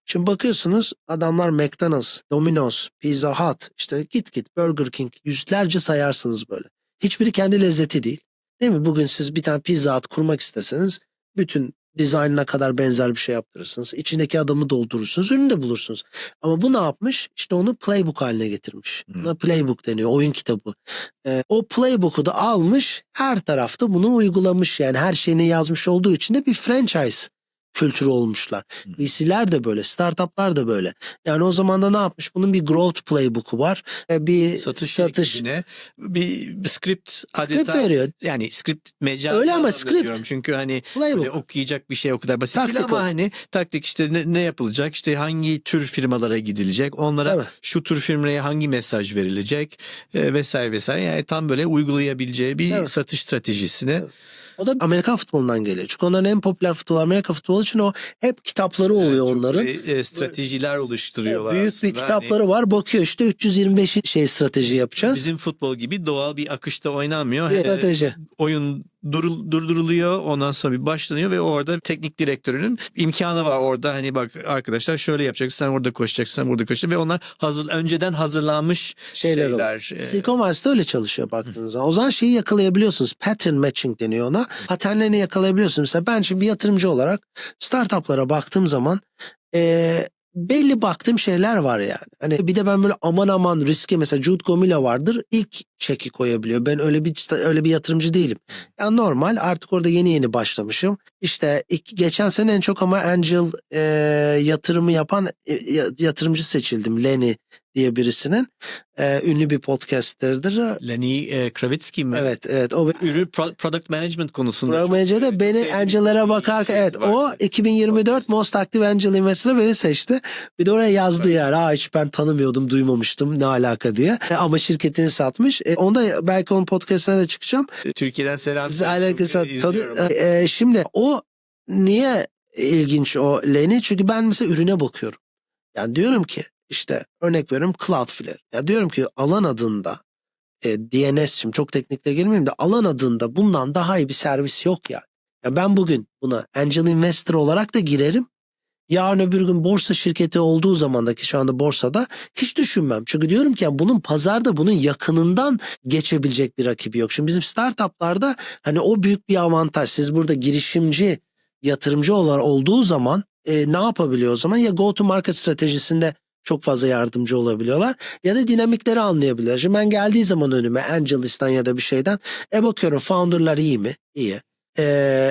şimdi bakıyorsunuz adamlar McDonald's, Domino's, Pizza Hut, işte git Burger King yüzlerce sayarsınız böyle. Hiçbiri kendi lezzeti değil. Değil mi? Bugün siz bir tane Pizza Hut kurmak isteseniz bütün dizaynına kadar benzer bir şey yaptırırsınız. İçindeki adamı doldurursunuz, ürünü de bulursunuz. Ama bu ne yapmış? İşte onu playbook haline getirmiş. Buna playbook deniyor, oyun kitabı. O playbook'u da almış, her tarafta bunu uygulamış. Yani her şeyini yazmış olduğu için de bir franchise kültürü olmuşlar. VC'ler de böyle, startuplar da böyle. Yani o zaman da ne yapmış? Bunun bir growth playbook'u var. Bir satış ekibine bir script adeta veriyor. Yani script mecaz. Öyle ama script. Çünkü hani böyle okuyacak bir şey o kadar basit değil ama hani taktik işte ne yapılacak? İşte hangi tür firmalara gidilecek? Onlara şu tür firmaya hangi mesaj verilecek? Vesaire. Yani tam böyle uygulayabileceği bir satış stratejisini. O da Amerikan futbolundan geliyor. Çünkü onların en popüler futbolu Amerika futbolu için o hep kitapları oluyor onların. Stratejiler oluşturuyorlar büyük aslında. Bir kitapları var. Bakıyor işte 325 strateji yapacağız. Bizim futbol gibi doğal bir akışta oynanmıyor. Strateji. Oyun durduruluyor. Ondan sonra bir başlanıyor ve orada teknik direktörünün imkanı var orada. Hani bak arkadaşlar şöyle yapacaksın, sen orada koşacaksın, sen burada koşacaksın ve onlar önceden hazırlanmış şeyler. Silikon Vadisi'de öyle çalışıyor baktığınız zaman. O zaman şeyi yakalayabiliyorsunuz. Pattern matching deniyor ona. Paternlerini yakalayabiliyorsunuz. Mesela ben şimdi bir yatırımcı olarak startuplara baktığım zaman belli baktığım şeyler var yani. Hani bir de ben böyle aman aman riske, mesela Jude Gomila vardır. İlk çeki koyabiliyor. Ben öyle bir yatırımcı değilim. Yani normal, artık orada yeni başlamışım. İşte geçen sene en çok ama angel yatırımı yapan yatırımcı seçildim. Lenny diye birisinin. Ünlü bir podcaster'dır. Lenny Kravitsky mi? Evet. O Ürün product management konusunda. Product Manager'da beni Angel'lara bakarken, evet, o 2024 Most Active Angel Investor'ı beni seçti. Bir de oraya yazdı yani. Hiç ben tanımıyordum, duymamıştım, ne alaka diye. Ama şirketini satmış. Onda belki onun podcast'ına da çıkacağım. Türkiye'den selam. Şimdi o niye ilginç o Lenny? Çünkü ben mesela ürüne bakıyorum. Yani diyorum ki işte örnek veriyorum Cloudflare. Ya diyorum ki alan adında DNS, şimdi çok teknikle girmeyeyim de, alan adında bundan daha iyi bir servis yok yani. Ya ben bugün buna angel investor olarak da girerim. Yarın öbür gün borsa şirketi olduğu zamandaki, şu anda borsada, hiç düşünmem. Çünkü diyorum ki ya bunun pazarda bunun yakınından geçebilecek bir rakibi yok. Şimdi bizim startuplarda hani o büyük bir avantaj. Siz burada girişimci, yatırımcı olduğu zaman ne yapabiliyor o zaman? Ya go to market stratejisinde çok fazla yardımcı olabiliyorlar ya da dinamikleri anlayabiliyorlar. Şimdi ben geldiği zaman önüme Angelis'tan ya da bir şeyden bakıyorum, founder'lar iyi mi? İyi.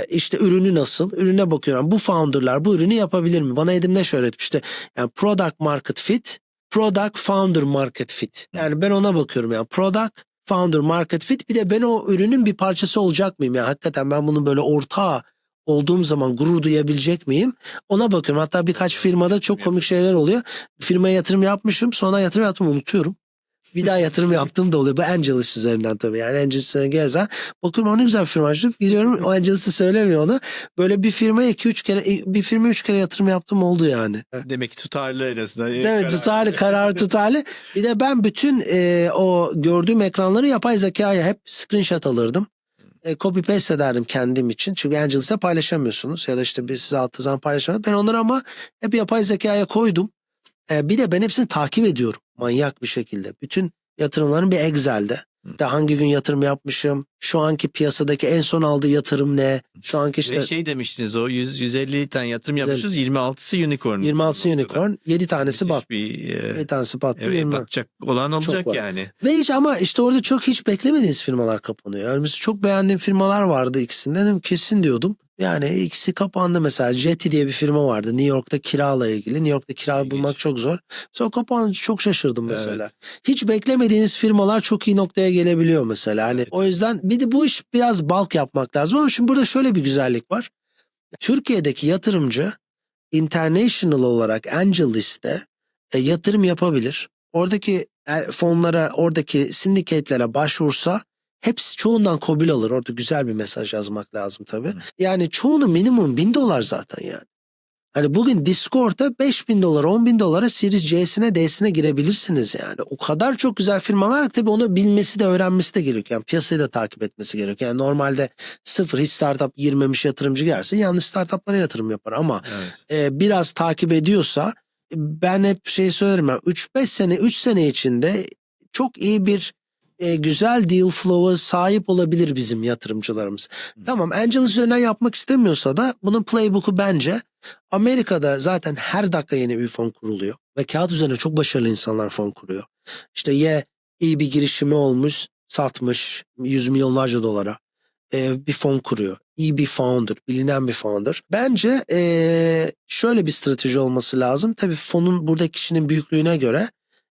İşte ürünü nasıl? Ürüne bakıyorum. Bu founder'lar bu ürünü yapabilir mi? Bana Edim Neş öğretmişti. Yani product market fit, product founder market fit. Yani ben ona bakıyorum yani. Product founder market fit, bir de ben o ürünün bir parçası olacak mıyım? Yani hakikaten ben bunun böyle ortağı olduğum zaman gurur duyabilecek miyim? Ona bakıyorum. Hatta birkaç firmada çok komik şeyler oluyor. Firmaya yatırım yapmışım. Sonra yatırım yaptım, unutuyorum. Bir daha yatırım yaptığım da oluyor. Bu Angelis üzerinden tabii. Yani Angelis'e gezen. Bakıyorum, o ne güzel bir firma açtım. Gidiyorum, o Angelis'i söylemiyor onu. Böyle bir firmaya 3 kere yatırım yaptım oldu yani. Demek ki tutarlı en azından. Evet, karar tutarlı. Bir de ben bütün o gördüğüm ekranları yapay zekaya hep screenshot alırdım. Copy paste ederdim kendim için. Çünkü Angelis'e paylaşamıyorsunuz. Ya da işte biz size attığı zaman paylaşamıyorsunuz. Ben onları ama hep yapay zekaya koydum. Bir de ben hepsini takip ediyorum manyak bir şekilde. Bütün yatırımların bir Excel'de. De hangi gün yatırım yapmışım, şu anki piyasadaki en son aldığı yatırım ne, şu anki işte... Ve şey demiştiniz, o 150 tane yatırım yapmışız, 26'sı unicorn. 26'sı unicorn, 7 tanesi battı. 7 tanesi battı. Evet, batacak olan olacak yani. Ve ama işte orada hiç beklemediğiniz firmalar kapanıyor. Yani çok beğendiğim firmalar vardı ikisinden. Kesin diyordum. Yani ikisi kapandı mesela. Jetty diye bir firma vardı. New York'ta kirayla ilgili. New York'ta kira bulmak çok zor. Sonra kapandı. Çok şaşırdım mesela. Evet. Hiç beklemediğiniz firmalar çok iyi noktaya gelebiliyor mesela. Hani o yüzden bir de bu iş biraz bulk yapmak lazım. Ama şimdi burada şöyle bir güzellik var. Türkiye'deki yatırımcı international olarak AngelList'te yatırım yapabilir. Oradaki fonlara, oradaki syndicate'lere başvursa hepsi çoğundan kabul alır. Orada güzel bir mesaj yazmak lazım tabii. Yani çoğunun minimum $1000 zaten yani. Hani bugün Discord'da $5000, $10.000 Series C'sine, D'sine girebilirsiniz yani. O kadar çok güzel firmalar ki tabii onu bilmesi de, öğrenmesi de gerekiyor. Yani piyasayı da takip etmesi gerekiyor. Yani normalde sıfır, hiç startup girmemiş yatırımcı gelirse yanlış startuplara yatırım yapar. Ama biraz takip ediyorsa, ben hep söylerim ya, 3-5 sene, 3 sene içinde çok iyi bir güzel deal flow'a sahip olabilir bizim yatırımcılarımız. Tamam, Angel üzerinden yapmak istemiyorsa da bunun playbook'u bence Amerika'da zaten her dakika yeni bir fon kuruluyor. Ve kağıt üzerine çok başarılı insanlar fon kuruyor. İşte iyi bir girişimi olmuş, satmış yüz milyonlarca dolara bir fon kuruyor. İyi bir founder, bilinen bir founder. Bence şöyle bir strateji olması lazım. Tabii fonun, buradaki kişinin büyüklüğüne göre,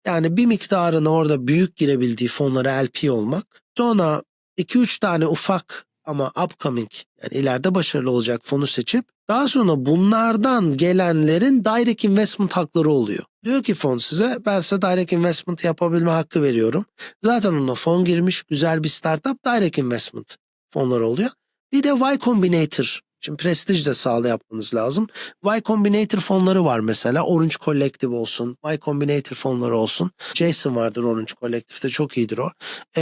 yani bir miktarına orada büyük girebildiği fonlara LP olmak. Sonra 2-3 tane ufak ama upcoming, yani ileride başarılı olacak fonu seçip daha sonra bunlardan gelenlerin direct investment hakları oluyor. Diyor ki fon size, ben size direct investment yapabilme hakkı veriyorum. Zaten ona fon girmiş, güzel bir startup, direct investment fonları oluyor. Bir de Y Combinator. Şimdi Prestige de sağlı yapmanız lazım. Y Combinator fonları var mesela. Orange Collective olsun. Y Combinator fonları olsun. Jason vardır Orange Collective'de. Çok iyidir o.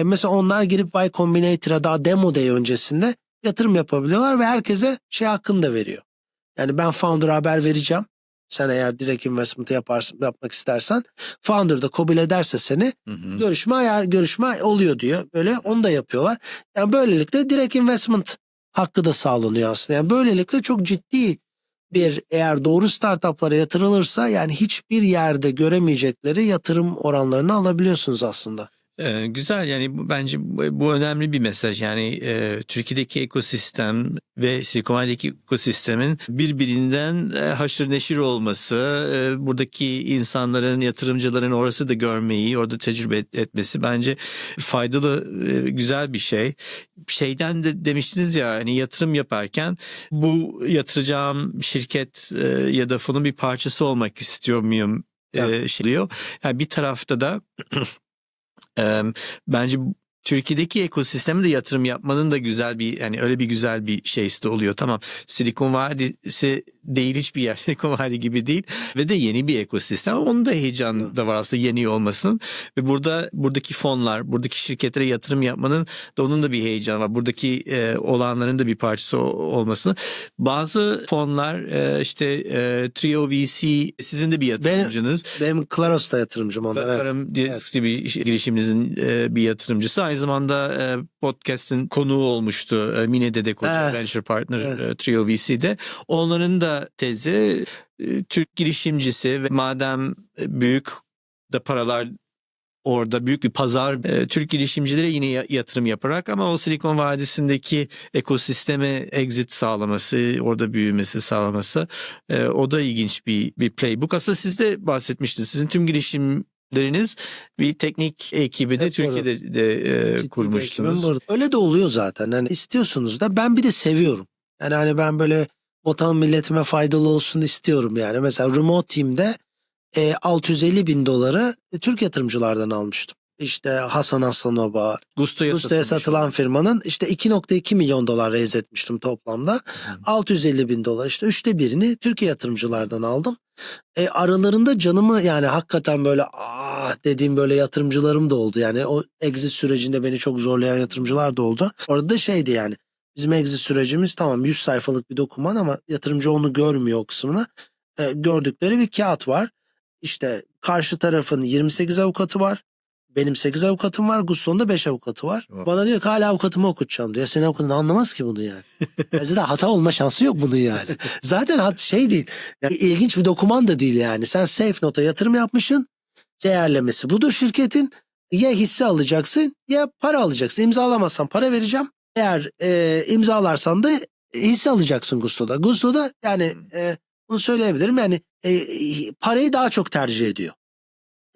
Mesela onlar girip Y Combinator'a daha demo day öncesinde yatırım yapabiliyorlar ve herkese şey hakkını da veriyor. Yani ben founder'a haber vereceğim. Sen eğer direkt investment yapmak istersen founder da kabul ederse seni görüşme oluyor diyor. Böyle onu da yapıyorlar. Yani böylelikle direkt investment hakkı da sağlanıyor aslında. Yani böylelikle çok ciddi bir eğer doğru startuplara yatırılırsa yani hiçbir yerde göremeyecekleri yatırım oranlarını alabiliyorsunuz aslında. Güzel yani bence bu önemli bir mesaj yani Türkiye'deki ekosistem ve Silikon Vadisi'ndeki ekosistemin birbirinden haşır neşir olması, buradaki insanların, yatırımcıların orası da görmeyi, orada tecrübe etmesi bence faydalı, güzel bir şey. Şeyden de demiştiniz ya hani yatırım yaparken bu yatıracağım şirket ya da fonun bir parçası olmak istiyor muyum şey diyor. Yani bir tarafta da bence Türkiye'deki ekosisteme de yatırım yapmanın da güzel bir yani öyle bir güzel bir şeysi de oluyor. Tamam Silikon Vadisi değil hiçbir yer Silikon Vadisi gibi değil ve de yeni bir ekosistem. Onun da heyecanı da var aslında yeni olmasının ve buradaki fonlar, buradaki şirketlere yatırım yapmanın da onun da bir heyecanı var. Buradaki olanların da bir parçası olmasını. Bazı fonlar işte Trio VC sizin de bir yatırımcınız. Benim Klaros'ta yatırımcım onlar. Karım bir girişimimizin bir yatırımcısı. Aynı zamanda podcast'in konuğu olmuştu. Mine Dedek Hoca, Venture Partner Trio VC'de. Onların da tezi Türk girişimcisi ve madem büyük de paralar orada büyük bir pazar Türk girişimcilere yine yatırım yaparak ama o Silikon Vadisi'ndeki ekosisteme exit sağlaması, orada büyümesi sağlaması o da ilginç bir playbook. Aslında siz de bahsetmiştiniz. Sizin tüm girişimleriniz bir teknik ekibi de Türkiye'de de kurmuştunuz. Öyle de oluyor zaten. Yani istiyorsunuz da ben bir de seviyorum. Yani hani ben böyle vatan milletime faydalı olsun istiyorum yani. Mesela Remote Team'de 650 bin doları Türk yatırımcılardan almıştım. İşte Hasan Aslanova, Gusto'ya satılan firmanın işte 2.2 milyon dolar raise etmiştim toplamda. 650 bin dolar işte 1/3'ünü Türkiye yatırımcılardan aldım. Aralarında canımı yani hakikaten böyle dediğim böyle yatırımcılarım da oldu. Yani o exit sürecinde beni çok zorlayan yatırımcılar da oldu. Orada da şeydi yani bizim exit sürecimiz tamam 100 sayfalık bir doküman ama yatırımcı onu görmüyor o kısmını. Gördükleri bir kağıt var. İşte karşı tarafın 28 avukatı var. Benim 8 avukatım var. Gusto'nun da 5 avukatı var. Bana diyor ki hala avukatımı okutacağım diyor. Senin avukatın anlamaz ki bunu yani. Zaten hata olma şansı yok bunun yani. Zaten şey değil. Yani ilginç bir doküman da değil yani. Sen Safe Note'a yatırım yapmışsın. Değerlemesi budur şirketin. Ya hisse alacaksın ya para alacaksın. İmzalamazsan para vereceğim. Eğer imzalarsan da hisse alacaksın Gusto'da. Gusto'da yani bunu söyleyebilirim yani parayı daha çok tercih ediyor.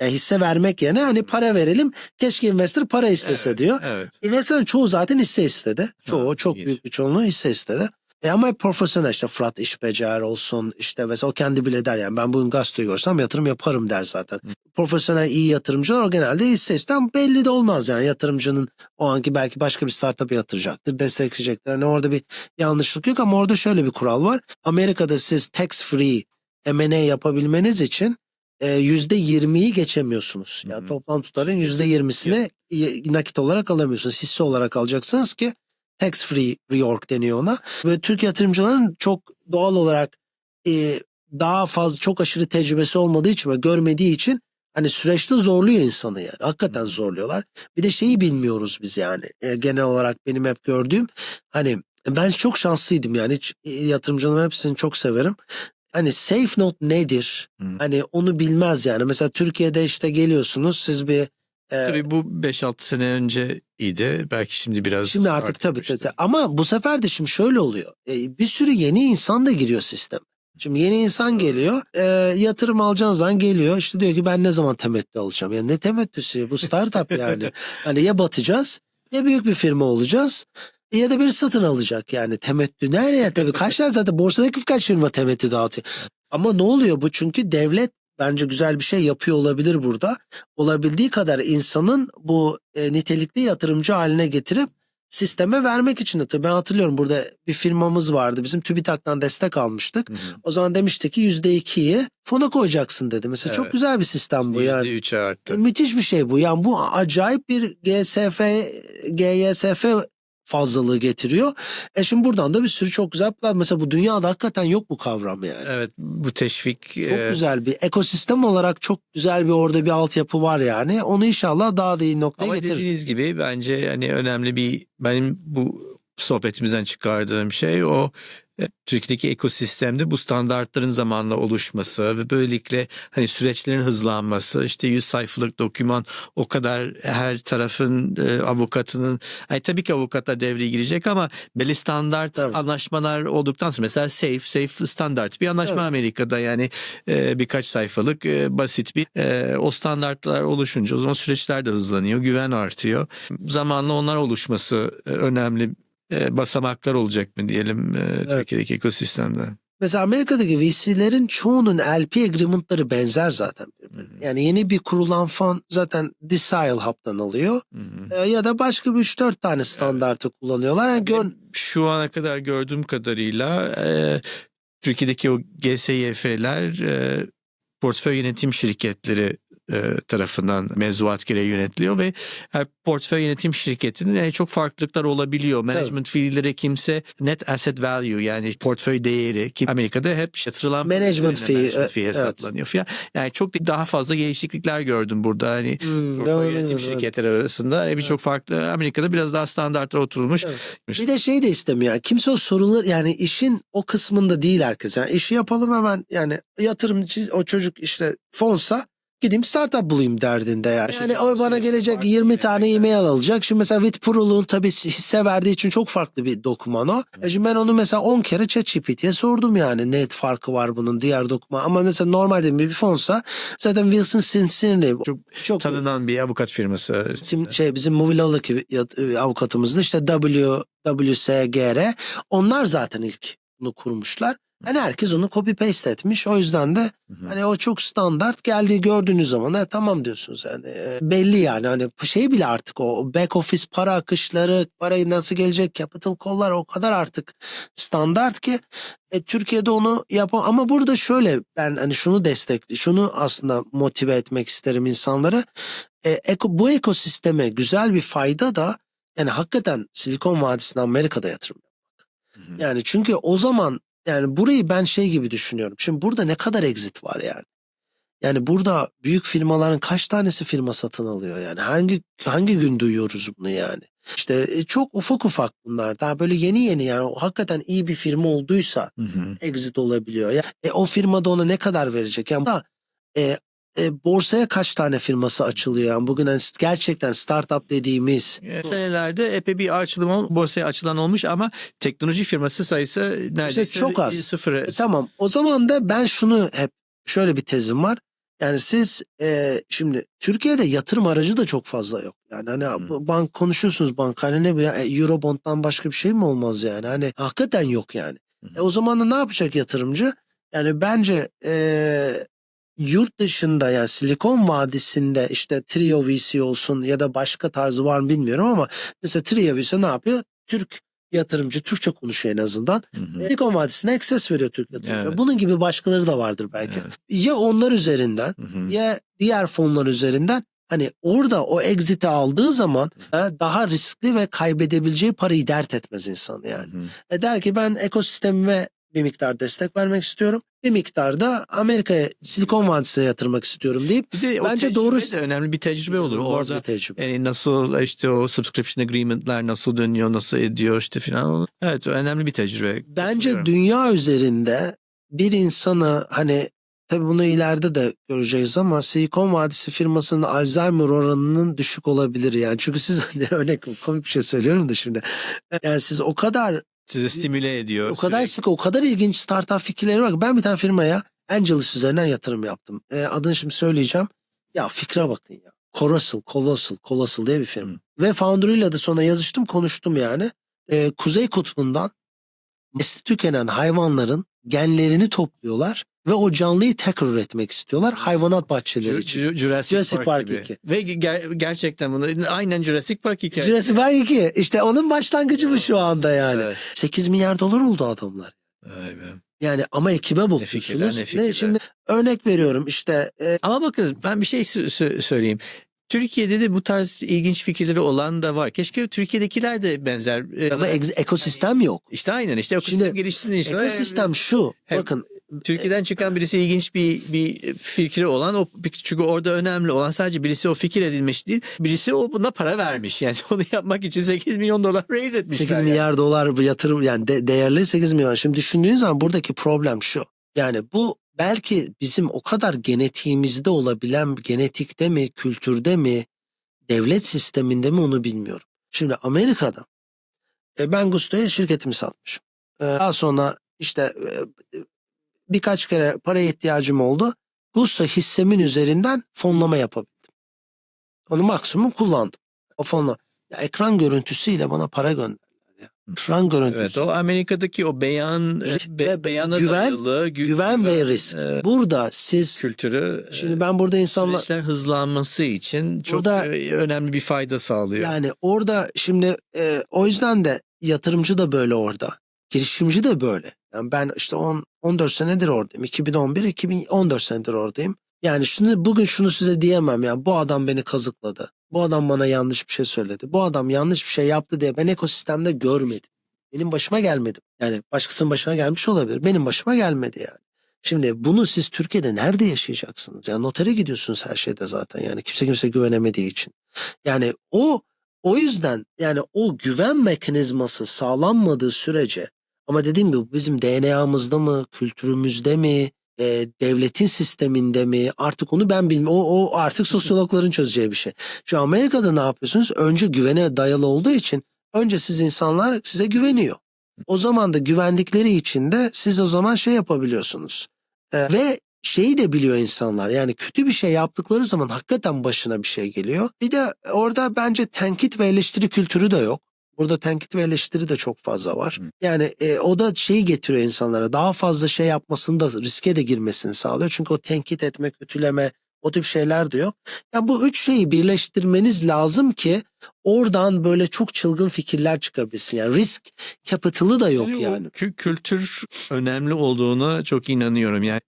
Yani hisse vermek yerine hani para verelim keşke investor para istese diyor. Evet. Investor'ın çoğu zaten hisse istedi. Çoğu çok büyük bir çoğunluğu hisse istedi. Ama profesyonel işte Fırat iş becer olsun işte mesela o kendi bile der yani ben bugün gazeteyi görsem yatırım yaparım der zaten. Profesyonel iyi yatırımcılar o genelde hisse ister ama belli de olmaz yani yatırımcının o anki belki başka bir startup'a yatıracaktır, destekleyecektir. Yani orada bir yanlışlık yok ama orada şöyle bir kural var. Amerika'da siz tax free M&A yapabilmeniz için %20'yi geçemiyorsunuz. Yani toplam tutarın %20'sini nakit olarak alamıyorsunuz. Hisse olarak alacaksınız ki tax free reorg deniyor ona. Ve Türk yatırımcıların çok doğal olarak daha fazla çok aşırı tecrübesi olmadığı için ve görmediği için hani süreçte zorluyor insanı yani. Hakikaten zorluyorlar. Bir de şeyi bilmiyoruz biz yani. Genel olarak benim hep gördüğüm hani ben çok şanslıydım yani. Yatırımcıların hepsini çok severim. Hani Safe Note nedir? Hani onu bilmez yani. Mesela Türkiye'de işte geliyorsunuz siz bir tabii bu 5-6 sene önceydi. Belki şimdi biraz şimdi artık tabii. Ama bu sefer de şimdi şöyle oluyor. Bir sürü yeni insan da giriyor sisteme. Şimdi yeni insan geliyor. Yatırım alacağın zaman geliyor. İşte diyor ki ben ne zaman temettü alacağım? Ya ne temettüsü? Bu startup yani. Hani ya batacağız ya büyük bir firma olacağız. Ya da biri satın alacak yani temettü nereye tabii kaç tane zaten borsadaki kaç firma temettü dağıtıyor. Ama ne oluyor bu çünkü devlet bence güzel bir şey yapıyor olabilir burada. Olabildiği kadar insanın bu nitelikli yatırımcı haline getirip sisteme vermek için de tabii ben hatırlıyorum burada bir firmamız vardı bizim TÜBİTAK'tan destek almıştık. O zaman demişti ki %2'yi fona koyacaksın dedi. Mesela çok güzel bir sistem bu yani. %3'e arttı. Müthiş bir şey bu yani bu acayip bir GYSF fazlalığı getiriyor. Şimdi buradan da bir sürü çok güzel plan. Mesela bu dünyada hakikaten yok bu kavram yani. Evet, bu teşvik Çok güzel bir ekosistem olarak çok güzel bir orada bir altyapı var yani. Onu inşallah daha da iyi noktaya ama getirir. dediğiniz gibi bence hani önemli bir benim bu sohbetimizden çıkardığım şey o Türkiye'deki ekosistemde bu standartların zamanla oluşması ve böylelikle hani süreçlerin hızlanması, işte 100 sayfalık doküman o kadar her tarafın avukatının, hani tabii ki avukatlar devreye girecek ama belli standart Tabii. anlaşmalar olduktan sonra mesela safe standart bir anlaşma Evet. Amerika'da yani birkaç sayfalık basit bir o standartlar oluşunca o zaman süreçler de hızlanıyor, güven artıyor. Zamanla onlar oluşması önemli basamaklar olacak mı diyelim Türkiye'deki ekosistemde. Mesela Amerika'daki VC'lerin çoğunun LP agreement'ları benzer zaten birbirine. Yani yeni bir kurulan fon zaten Decile Hub'dan alıyor. Ya da başka bir 3-4 tane standartı kullanıyorlar. Yani şu ana kadar gördüğüm kadarıyla Türkiye'deki o GSYF'ler portföy yönetim şirketleri tarafından mevzuat gereği yönetiliyor ve her portföy yönetim şirketinin çok farklılıklar olabiliyor. Management fee'leri kimse net asset value yani portföy değeri ki Amerika'da hep yatırılan management fee hesaplanıyor falan. Yani çok daha fazla değişiklikler gördüm burada hani portföy yönetim şirketleri arasında birçok farklı Amerika'da biraz daha standartlara oturulmuş. Evet. Bir de şey de istemiyor. Kimse o sorular yani işin o kısmında değil herkes. Yani işi yapalım hemen yani yatırımcı o çocuk işte fonsa gideyim startup bulayım derdinde yani. Yani o bana gelecek 20 tane e-mail alacak. Şimdi mesela Witpro'lu tabii hisse verdiği için çok farklı bir doküman o. Şimdi ben onu mesela 10 kere ChatGPT'ye sordum yani ne farkı var bunun diğer doküman. Ama mesela normalde bir fonsa zaten Wilson Sonsini çok tanınan bir avukat firması. Şimdi bizim Mobilya'daki avukatımız da işte WSGR. Onlar zaten ilk bunu kurmuşlar. Yani herkes onu copy paste etmiş. O yüzden de hani o çok standart geldiği gördüğünüz zaman tamam diyorsunuz yani belli yani hani şey bile artık o back office para akışları, parayı nasıl gelecek, capital call'lar o kadar artık standart ki Türkiye'de onu yapam ama burada şöyle ben hani şunu aslında motive etmek isterim insanları. Bu ekosisteme güzel bir fayda da yani hakikaten Silikon Vadisi'ne Amerika'da yatırım yapmak. Yani çünkü o zaman yani burayı ben şey gibi düşünüyorum. Şimdi burada ne kadar exit var yani? Yani burada büyük firmaların kaç tanesi firma satın alıyor yani? Hangi gün duyuyoruz bunu yani? İşte çok ufak bunlar. Daha böyle yeni yani o hakikaten iyi bir firma olduysa exit olabiliyor. Ya, o firmada ona ne kadar verecek? Yani da borsaya kaç tane firması açılıyor? Yani bugün hani gerçekten startup dediğimiz senelerde epey bir borsaya açılan olmuş ama teknoloji firması sayısı neredeyse işte çok az. Sıfır. Tamam. O zaman da ben şunu hep şöyle bir tezim var. Yani siz şimdi Türkiye'de yatırım aracı da çok fazla yok. Yani hani bank konuşuyorsunuz hani ne bu ya Eurobond'dan başka bir şey mi olmaz yani? Hani hakikaten yok yani. O zaman da ne yapacak yatırımcı? Yani bence yurt dışında yani Silikon Vadisi'nde işte Trio VC olsun ya da başka tarzı var mı bilmiyorum ama mesela Trio VC ne yapıyor? Türk yatırımcı Türkçe konuşuyor en azından. Silikon Vadisi'ne access veriyor Türk yatırımcı. Evet. Bunun gibi başkaları da vardır belki. Evet. Ya onlar üzerinden ya diğer fonlar üzerinden hani orada o exit'i aldığı zaman daha riskli ve kaybedebileceği parayı dert etmez insan yani. Der ki ben ekosistemime bir miktar destek vermek istiyorum. Bir miktar da Amerika'ya Silikon Vadisi'ne yatırmak istiyorum deyip bir de bence doğru de önemli bir tecrübe olur. Orada bir tecrübe. Yani nasıl işte o subscription agreement'ler nasıl dönüyor, nasıl ediyor işte filan. Evet, önemli bir tecrübe. Bence dünya üzerinde bir insanı hani tabii bunu ileride de göreceğiz ama Silikon Vadisi firmasının Alzheimer oranının düşük olabilir yani. Çünkü siz örnek komik bir şey söylüyorum da şimdi. Yani siz o kadar sizi stimüle ediyor. O kadar sık, o kadar ilginç startup fikirleri var. Ben bir tane firmaya Angelus üzerinden yatırım yaptım. Adını şimdi söyleyeceğim. Ya fikre bakın ya. Colossal diye bir firma. Ve founder'ıyla da sonra yazıştım, konuştum yani. Kuzey Kutbu'ndan nesli tükenen hayvanların genlerini topluyorlar ve o canlıyı tekrar üretmek istiyorlar hayvanat bahçeleri için. Jurassic Park gibi. 2. Ve gerçekten bunu aynen Jurassic Park hikayesi. Jurassic Park 2. İşte onun başlangıcı bu şu anda yani. Evet. 8 milyar dolar oldu adamlar. Vay be. Yani ama ekibe bakıyorsunuz. Şimdi örnek veriyorum işte. Ama bakın ben bir şey söyleyeyim. Türkiye'de de bu tarz ilginç fikirleri olan da var. Keşke Türkiye'dekiler de benzer. Ama ekosistem yok. İşte aynen işte ekosistem Şimdi geliştiğinde işte. ekosistem şu. Hem Bakın Türkiye'den çıkan birisi ilginç bir fikri olan o, çünkü orada önemli olan sadece birisi o fikir edilmiş değil, birisi o buna para vermiş. Yani onu yapmak için 8 milyon dolar raise etmişler. 8 milyar dolar bu yatırım, yani değerleri 8 milyon. Şimdi düşündüğünüz zaman buradaki problem şu. Yani bu belki bizim o kadar genetiğimizde olabilen, genetikte mi, kültürde mi, devlet sisteminde mi onu bilmiyorum. Şimdi Amerika'da ben Gusto'ya şirketimi satmışım. Daha sonra işte birkaç kere paraya ihtiyacım oldu. Gusto hissemin üzerinden fonlama yapabildim. Onu maksimum kullandım. O fonla. Ya ekran görüntüsüyle bana para gönderdiler. Ya. Ekran görüntüsü. Evet, o Amerika'daki o beyana dayalı güven ve risk. Burada siz kültürü, şimdi ben burada insanlar süreçler hızlanması için çok burada, önemli bir fayda sağlıyor. Yani orada şimdi o yüzden de yatırımcı da böyle orada. Girişimci de böyle. Yani ben işte 14 senedir oradayım. 2011-2014 senedir oradayım. Yani bugün şunu size diyemem ya. Bu adam beni kazıkladı. Bu adam bana yanlış bir şey söyledi. Bu adam yanlış bir şey yaptı diye ben ekosistemde görmedim. Benim başıma gelmedi. Yani başkasının başına gelmiş olabilir. Benim başıma gelmedi yani. Şimdi bunu siz Türkiye'de nerede yaşayacaksınız? Yani notere gidiyorsunuz her şeyde zaten. Yani kimse güvenemediği için. Yani o yüzden yani o güven mekanizması sağlanmadığı sürece, ama dediğim gibi bizim DNA'mızda mı, kültürümüzde mi, devletin sisteminde mi, artık onu ben bilmiyorum. O artık sosyologların çözeceği bir şey. Şu Amerika'da ne yapıyorsunuz? Önce güvene dayalı olduğu için önce insanlar size güveniyor. O zaman da güvendikleri için de siz o zaman şey yapabiliyorsunuz. Ve şeyi de biliyor insanlar, yani kötü bir şey yaptıkları zaman hakikaten başına bir şey geliyor. Bir de orada bence tenkit ve eleştiri kültürü de yok. Burada tenkit ve eleştiri de çok fazla var. Yani o da şeyi getiriyor insanlara, daha fazla şey yapmasını da, riske de girmesini sağlıyor. Çünkü o tenkit etme, kötüleme, o tip şeyler de yok. Ya bu üç şeyi birleştirmeniz lazım ki oradan böyle çok çılgın fikirler çıkabilsin. Yani risk capital'ı da yok yani. Kültür önemli olduğuna çok inanıyorum. Yani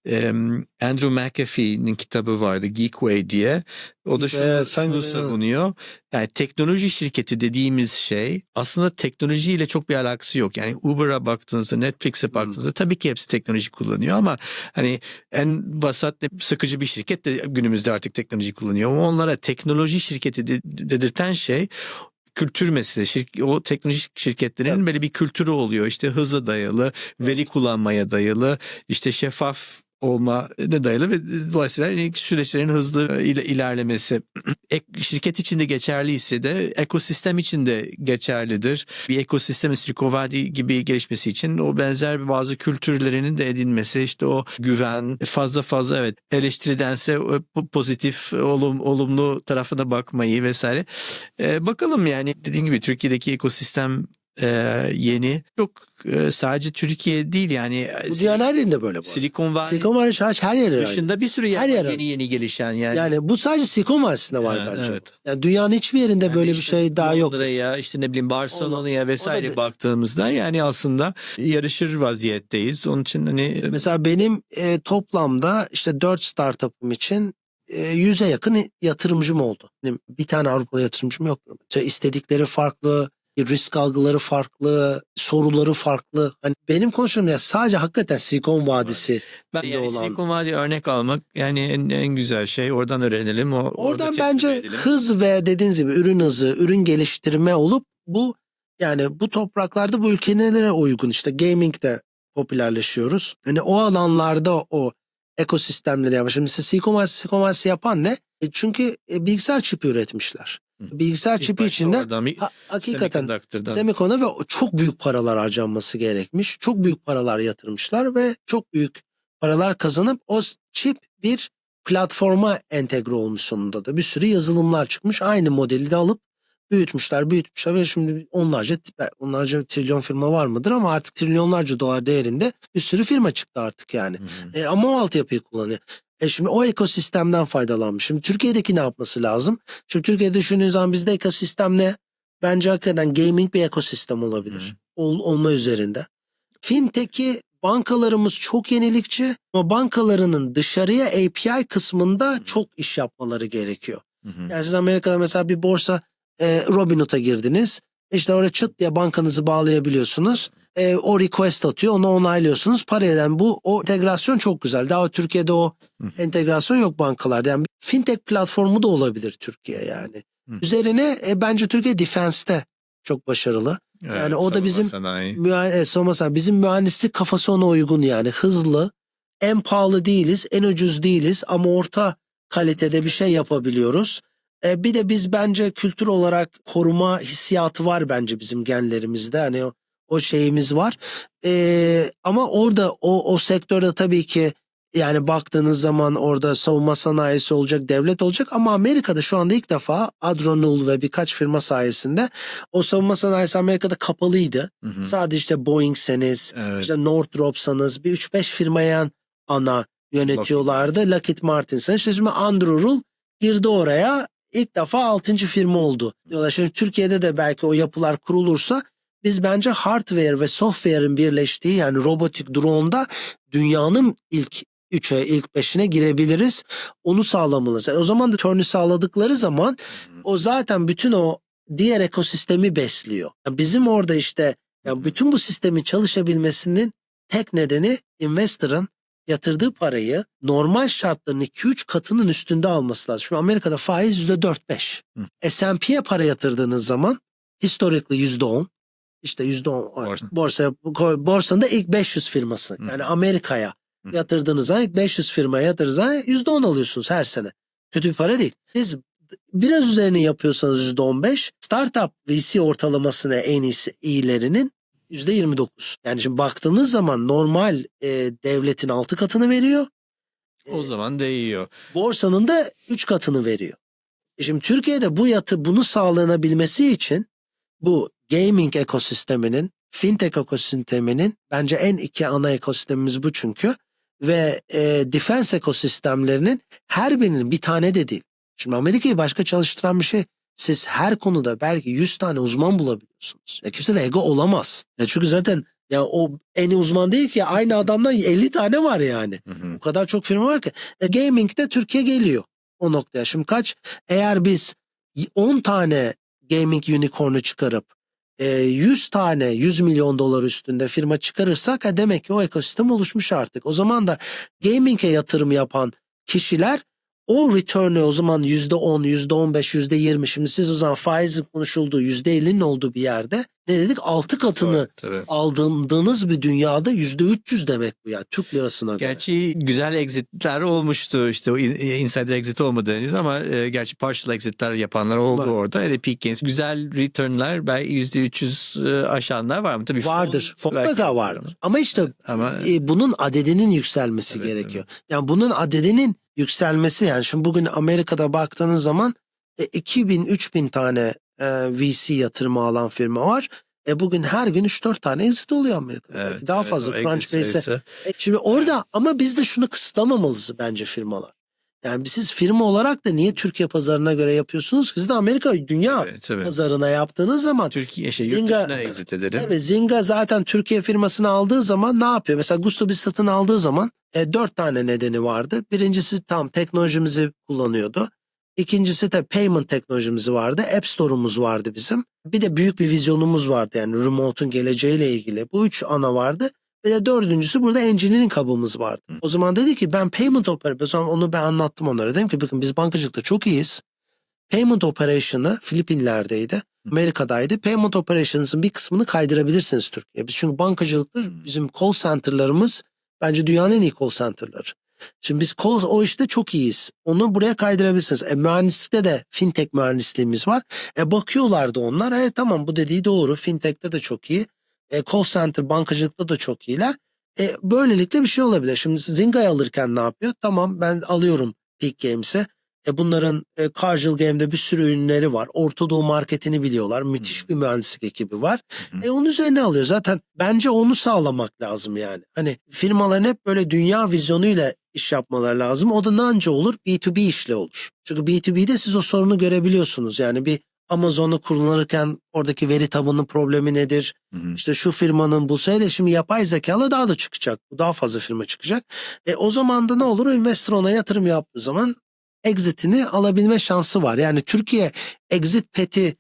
Andrew McAfee'nin kitabı vardı, Geekway diye. O da şunu savunuyor. Yani teknoloji şirketi dediğimiz şey aslında teknolojiyle çok bir alakası yok. Yani Uber'a baktığınızda, Netflix'e baktığınızda tabii ki hepsi teknoloji kullanıyor ama hani en vasat, sıkıcı bir şirket de günümüzde artık teknoloji kullanıyor. Ama onlara teknoloji şirketi dedirten şey kültür meselesi. O teknoloji şirketlerin böyle bir kültürü oluyor. İşte hıza dayalı, veri kullanmaya dayalı, işte şeffaf olma dayalı ve dolayısıyla süreçlerin hızlı ilerlemesi. Şirket içinde geçerliyse de ekosistem içinde geçerlidir. Bir ekosistemin Silikon Valley gibi gelişmesi için o benzer bazı kültürlerinin de edinmesi, işte o güven, fazla evet eleştiridense pozitif, olumlu tarafına bakmayı vesaire. Bakalım, yani dediğim gibi Türkiye'deki ekosistem yeni. Çok sadece Türkiye değil yani. Bu dünyanın her yerinde böyle bu. Silikon Valley her yerde dışında bir sürü yeni gelişen yani. Yani bu sadece Silikon Vadisi'nde var bence. Evet. Yani dünyanın hiçbir yerinde yani böyle işte bir şey daha yok. Londra'ya, işte ne bileyim Barcelona'ya vesaire baktığımızda yani aslında yarışır vaziyetteyiz. Onun için hani mesela benim toplamda işte 4 startup'ım için 100'e yakın yatırımcım oldu. Benim bir tane Avrupalı yatırımcım yok. İşte istedikleri farklı, risk algıları farklı, soruları farklı. Hani benim konuştuğum ya sadece hakikaten Silikon Vadisi. Ben yani Silikon Valley örnek almak yani en güzel şey. Oradan öğrenelim. Oradan bence hız ve dediğiniz gibi ürün hızı, ürün geliştirme olup bu, yani bu topraklarda bu ülkelere uygun, işte gaming'de popülerleşiyoruz. Hani o alanlarda o ekosistemleri yapmış. Şimdi Silikon Vadisi yapan ne? Çünkü bilgisayar çipi üretmişler. Bilgisayar çipi içinde hakikaten semikona ve çok büyük paralar harcanması gerekmiş. Çok büyük paralar yatırmışlar ve çok büyük paralar kazanıp o çip bir platforma entegre olmuş sonunda da. Bir sürü yazılımlar çıkmış. Aynı modeli de alıp büyütmüşler ve şimdi onlarca trilyon firma var mıdır ama artık trilyonlarca dolar değerinde bir sürü firma çıktı artık yani. Ama o altyapıyı kullanıyor. Şimdi o ekosistemden faydalanmış. Şimdi Türkiye'deki ne yapması lazım? Şimdi Türkiye'de düşündüğünüz zaman bizde ekosistem ne? Bence hakikaten gaming bir ekosistem olabilir. Olma üzerinde. Fintech'i, bankalarımız çok yenilikçi ama bankalarının dışarıya API kısmında çok iş yapmaları gerekiyor. Hı hı. Yani siz Amerika'da mesela bir borsa Robinhood'a girdiniz. İşte oraya çıt diye bankanızı bağlayabiliyorsunuz. O request atıyor, onu onaylıyorsunuz. Para eden o entegrasyon çok güzel. Daha Türkiye'de o Hı hı. entegrasyon yok bankalarda. Yani bir fintech platformu da olabilir Türkiye yani. Hı. Üzerine bence Türkiye defense'te çok başarılı. Yani Evet, o da savunma bizim sanayi. bizim mühendislik kafası ona uygun yani. Hızlı, en pahalı değiliz, en ucuz değiliz ama orta kalitede bir şey yapabiliyoruz. Bir de biz bence kültür olarak koruma hissiyatı var bence bizim genlerimizde. Hani o şeyimiz var. Ama orada o sektörde tabii ki yani baktığınız zaman orada savunma sanayisi olacak, devlet olacak ama Amerika'da şu anda ilk defa Adronul ve birkaç firma sayesinde o savunma sanayisi Amerika'da kapalıydı. Hı hı. Sadece işte Boeing'seniz, Evet. işte Northrop'sanız bir 3-5 firmaya ana yönetiyorlardı. Lockheed Martin'sen. İşte şimdi Anduril girdi oraya. İlk defa 6. firma oldu. Diyorlar şimdi Türkiye'de de belki o yapılar kurulursa biz bence hardware ve software'in birleştiği yani robotik drone'da dünyanın ilk 3'e, ilk 5'ine girebiliriz. Onu sağlamalıyız. O zaman da turnü sağladıkları zaman o zaten bütün o diğer ekosistemi besliyor. Yani bizim orada işte yani bütün bu sistemin çalışabilmesinin tek nedeni investor'ın yatırdığı parayı normal şartların 2-3 katının üstünde alması lazım. Şimdi Amerika'da faiz %4-5. S&P'ye para yatırdığınız zaman historically %10. İşte %10 borsanın da ilk 500 firması. Yani Amerika'ya yatırdığınız zaman ilk 500 firmaya yatırdığınız zaman %10 alıyorsunuz her sene. Kötü bir para değil. Siz biraz üzerine yapıyorsanız %15, startup VC ortalamasına en iyilerinin %29. Yani şimdi baktığınız zaman normal devletin 6 katını veriyor. O zaman değiyor. Borsanın da 3 katını veriyor. Şimdi Türkiye'de bunu sağlanabilmesi için bu gaming ekosisteminin, fintech ekosisteminin bence en iki ana ekosistemimiz bu çünkü ve defense ekosistemlerinin her birinin bir tane de değil. Şimdi Amerika'yı başka çalıştıran bir şey. Siz her konuda belki 100 tane uzman bulabiliyorsunuz. Kimse de ego olamaz. Çünkü zaten ya o en iyi uzman değil ki aynı adamdan 50 tane var yani. O kadar çok firma var ki. Gaming'de Türkiye geliyor o noktaya. Şimdi eğer biz 10 tane gaming unicorn'u çıkarıp 100 tane 100 milyon dolar üstünde firma çıkarırsak demek ki o ekosistem oluşmuş artık. O zaman da gaming'e yatırım yapan kişiler o return'ü o zaman %10, %15, %20 şimdi siz o zaman faizin konuşulduğu %50'nin olduğu bir yerde ne dedik 6 katını Tabii. aldığınız bir dünyada %300 demek bu ya Türk lirasına göre. Gerçi güzel exitler olmuştu işte o insider exit olmadı henüz ama gerçi partial exitler yapanlar oldu orada. Peak Games güzel return'lar belki %300 aşanlar var mı? Tabii vardır. Mutlaka vardır. Ama işte ama bunun adedinin yükselmesi evet, gerekiyor. evet. Yani bunun adedinin yükselmesi yani şimdi bugün Amerika'da baktığınız zaman 2000-3000 tane VC yatırımı alan firma var. Bugün her gün 3-4 tane exit oluyor Amerika'da. Evet, Belki daha fazla o Crunchbase'e. Şimdi orada ama biz de şunu kısıtlamamalıyız bence firmalar. Yani siz firma olarak da niye Türkiye pazarına göre yapıyorsunuz? Siz de Amerika dünya pazarına yaptığınız zaman Türkiye yurt dışına exit edelim. Evet, Zynga zaten Türkiye firmasını aldığı zaman ne yapıyor? Mesela Gusto biz satın aldığı zaman 4 tane nedeni vardı. Birincisi tam teknolojimizi kullanıyordu. İkincisi de payment teknolojimiz vardı. App Store'umuz vardı bizim. Bir de büyük bir vizyonumuz vardı yani remote'un geleceğiyle ilgili. Bu 3 ana vardı. Bir de dördüncüsü burada engineering hub'ımız vardı. O zaman dedi ki ben payment operatör, o zaman onu ben anlattım onlara. Dedim ki bakın biz bankacılıkta çok iyiyiz. Payment operation'ı Filipinler'deydi. Amerika'daydı. Payment operations'ın bir kısmını kaydırabilirsiniz Türkiye'ye. Biz çünkü bankacılıkta bizim call center'larımız bence dünyanın en iyi call center'ları. Şimdi biz o işte çok iyiyiz. Onu buraya kaydırabilirsiniz. Mühendislikte de fintech mühendisliğimiz var. Bakıyorlardı onlar. Tamam bu dediği doğru. Fintech'te de çok iyi. Call center bankacılıkta da çok iyiler. Böylelikle bir şey olabilir. Şimdi Zynga'yı alırken ne yapıyor? Tamam ben alıyorum Peak Games'e. Bunların Casual Game'de bir sürü ürünleri var. Orta Doğu marketini biliyorlar. Müthiş bir mühendislik ekibi var. Onun üzerine alıyor. Zaten bence onu sağlamak lazım yani. Hani firmaların hep böyle dünya vizyonuyla iş yapmaları lazım. O da anca olur B2B işle olur. Çünkü B2B'de siz o sorunu görebiliyorsunuz. Yani bir Amazon'u kullanırken oradaki veri tabanının problemi nedir? İşte şu firmanın bulsaydı şimdi yapay zekalı daha da çıkacak. Daha fazla firma çıkacak. O zaman da ne olur? Investor ona yatırım yaptığı zaman exit'ini alabilme şansı var. Yani Türkiye exit pet'i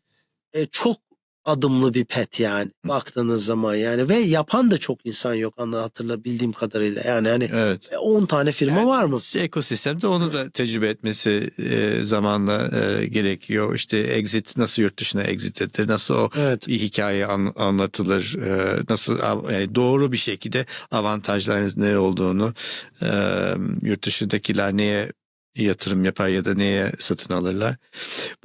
çok adımlı bir pet yani baktığınız zaman yani ve yapan da çok insan yok hatırlayabildiğim kadarıyla. Yani hani Evet. 10 tane firma var mı? Ekosistemde onu da tecrübe etmesi zamanla gerekiyor. İşte exit nasıl yurt dışına exit edilir, nasıl o Evet. bir hikaye anlatılır, nasıl yani doğru bir şekilde avantajlarınız ne olduğunu, yurt dışındakiler neye yatırım yapar ya da neye satın alırlar.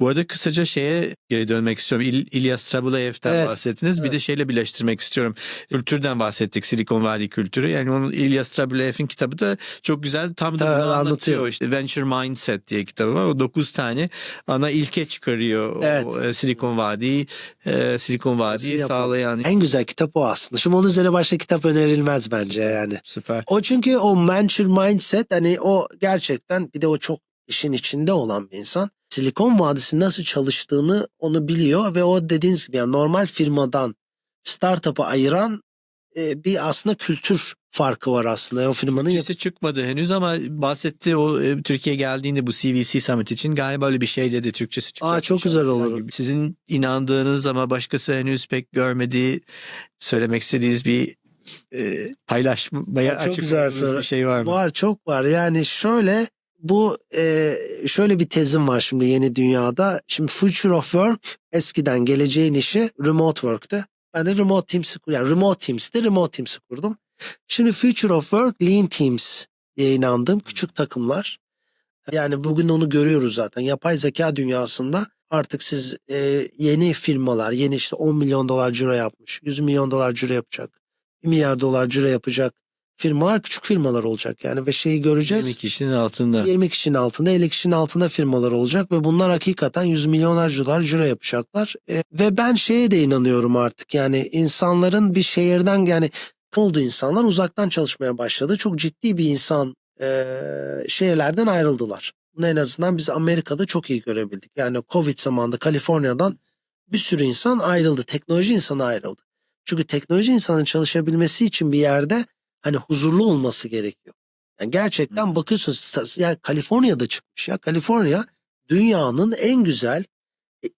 Bu arada kısaca şeye geri dönmek istiyorum. İlyas Trabulayev'den bahsettiniz. Bir de şeyle birleştirmek istiyorum. Kültürden bahsettik. Silikon Vadi kültürü. Yani onun İlyas Trabulayev'in kitabı da çok güzel. Tam da bunu anlatıyor. İşte Venture Mindset diye kitabı var. O 9 tane ana ilke çıkarıyor. Evet. O, Silikon Vadi'yi sağlayan. En güzel kitap o aslında. Şimdi onun üzerine başka kitap önerilmez bence yani. Süper. O çünkü o Venture Mindset hani o gerçekten bir de o çok işin içinde olan bir insan. Silikon Vadisi nasıl çalıştığını onu biliyor ve o dediğiniz gibi yani normal firmadan startup'ı ayıran bir aslında kültür farkı var aslında o firmanın. Türkçesi çıkmadı henüz ama bahsetti o Türkiye geldiğinde bu CVC Summit için galiba öyle bir şey dedi, Türkçesi çıkacak. Çok güzel olur. Sizin inandığınız ama başkası henüz pek görmediği, söylemek istediğiniz bir paylaşmaya açık bir şey var mı? Var, çok var. Yani şöyle bu şöyle bir tezim var şimdi yeni dünyada. Şimdi Future of Work eskiden geleceğin işi remote work'tı. Ben de remote teams'i kurdum. Şimdi Future of Work Lean Teams diye inandığım küçük takımlar. Yani bugün onu görüyoruz zaten. Yapay zeka dünyasında artık siz yeni firmalar, yeni işte 10 milyon dolar ciro yapmış, 100 milyon dolar ciro yapacak, 1 milyar dolar ciro yapacak firmalar küçük firmalar olacak yani ve şeyi göreceğiz. 20 kişinin altında. 20 kişinin altında, 50 kişinin altında firmalar olacak ve bunlar hakikaten 100 milyonlarca dolar ciro yapacaklar. Ve ben şeye de inanıyorum artık yani insanların bir şehirden yani oldu insanlar uzaktan çalışmaya başladı. Çok ciddi bir insan şehirlerden ayrıldılar. Bunu en azından biz Amerika'da çok iyi görebildik. Yani Covid zamanında Kaliforniya'dan bir sürü insan ayrıldı. Teknoloji insanı ayrıldı. Çünkü teknoloji insanın çalışabilmesi için bir yerde hani huzurlu olması gerekiyor. Yani gerçekten bakıyorsunuz yani Kaliforniya'da çıkmış ya. Kaliforniya dünyanın en güzel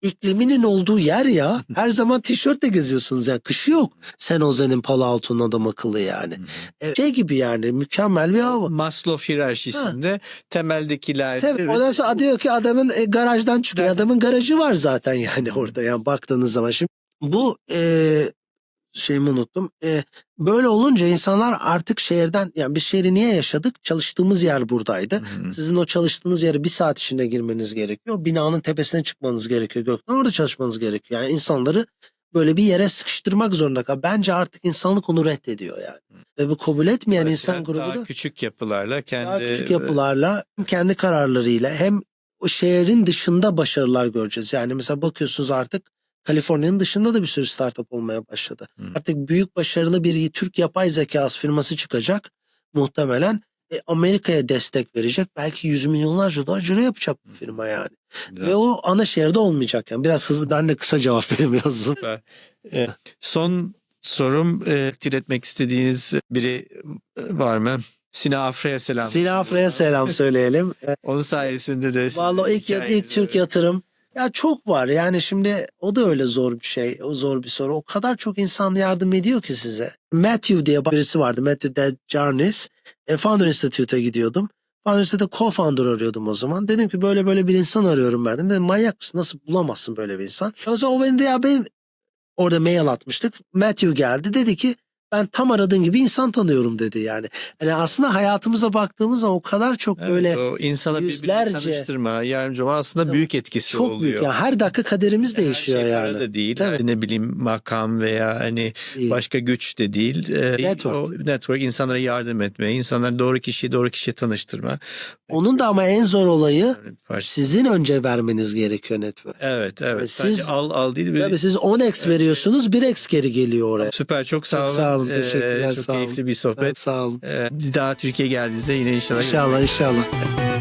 ikliminin olduğu yer ya. Her zaman tişörtle geziyorsunuz ya. Kışı yok. San Jose'nin Palo Alto'nun adam akıllı yani. Şey gibi yani mükemmel bir hava. Maslow hiyerarşisinde temeldekiler. Tabii ondan sonra diyor ki adamın garajdan çıkıyor. Adamın garajı var zaten yani orada yani baktığınız zaman. Şimdi bu şeyimi unuttum. Böyle olunca insanlar artık şehirden yani biz şehri niye yaşadık? Çalıştığımız yer buradaydı. Sizin o çalıştığınız yere 1 saat içinde girmeniz gerekiyor. Binanın tepesine çıkmanız gerekiyor. Gökten orada çalışmanız gerekiyor. Yani insanları böyle bir yere sıkıştırmak zorunda kal. Bence artık insanlık onu reddediyor yani. Ve bu kabul etmeyen insan grubu da daha küçük yapılarla hem kendi kararlarıyla hem o şehrin dışında başarılar göreceğiz. Yani mesela bakıyorsunuz artık Kaliforniya'nın dışında da bir sürü startup olmaya başladı. Artık büyük başarılı bir Türk yapay zekası firması çıkacak muhtemelen. Amerika'ya destek verecek. Belki 100 milyonlarca dolar ciro yapacak bu firma yani. Ve o ana şehirde olmayacak yani. Biraz hızlı ben de kısa cevap vereyim biraz. Son sorum takdir etmek istediğiniz biri var mı? Sina Afra'ya selam. Sina Afra'ya selam söyleyelim. Onun sayesinde de. Vallahi ilk Türk yatırım. Ya çok var yani şimdi o da öyle zor bir şey. O zor bir soru. O kadar çok insan yardım ediyor ki size. Matthew diye birisi vardı. Matthew Desjarnis. Founder Institute'a gidiyordum. Founder Institute'da co-founder arıyordum o zaman. Dedim ki böyle bir insan arıyorum ben. Dedim manyak mısın? Nasıl bulamazsın böyle bir insan? O zaman o benim orada mail atmıştık. Matthew geldi. Dedi ki ben tam aradığın gibi insan tanıyorum dedi yani. Yani aslında hayatımıza baktığımız zaman o kadar çok böyle o insana yüzlerce tanıştırma, yardımcı olma aslında büyük etkisi çok oluyor. Büyük. Yani her dakika kaderimiz değişiyor yani. Da değil. Tabii. Ne bileyim makam veya hani değil. Başka güç de değil. O network insanlara yardım etme, insanları doğru kişiye tanıştırma. Onun da ama en zor olayı sizin önce vermeniz gerekiyor network. Evet. Yani siz al değil. Tabii siz 10x veriyorsunuz 1x geri geliyor oraya. Süper çok sağ olun. Sağ olun. Teşekkürler. Çok keyifli bir sohbet. Sağ olun. Bir daha Türkiye geldiğinizde yine inşallah. İnşallah.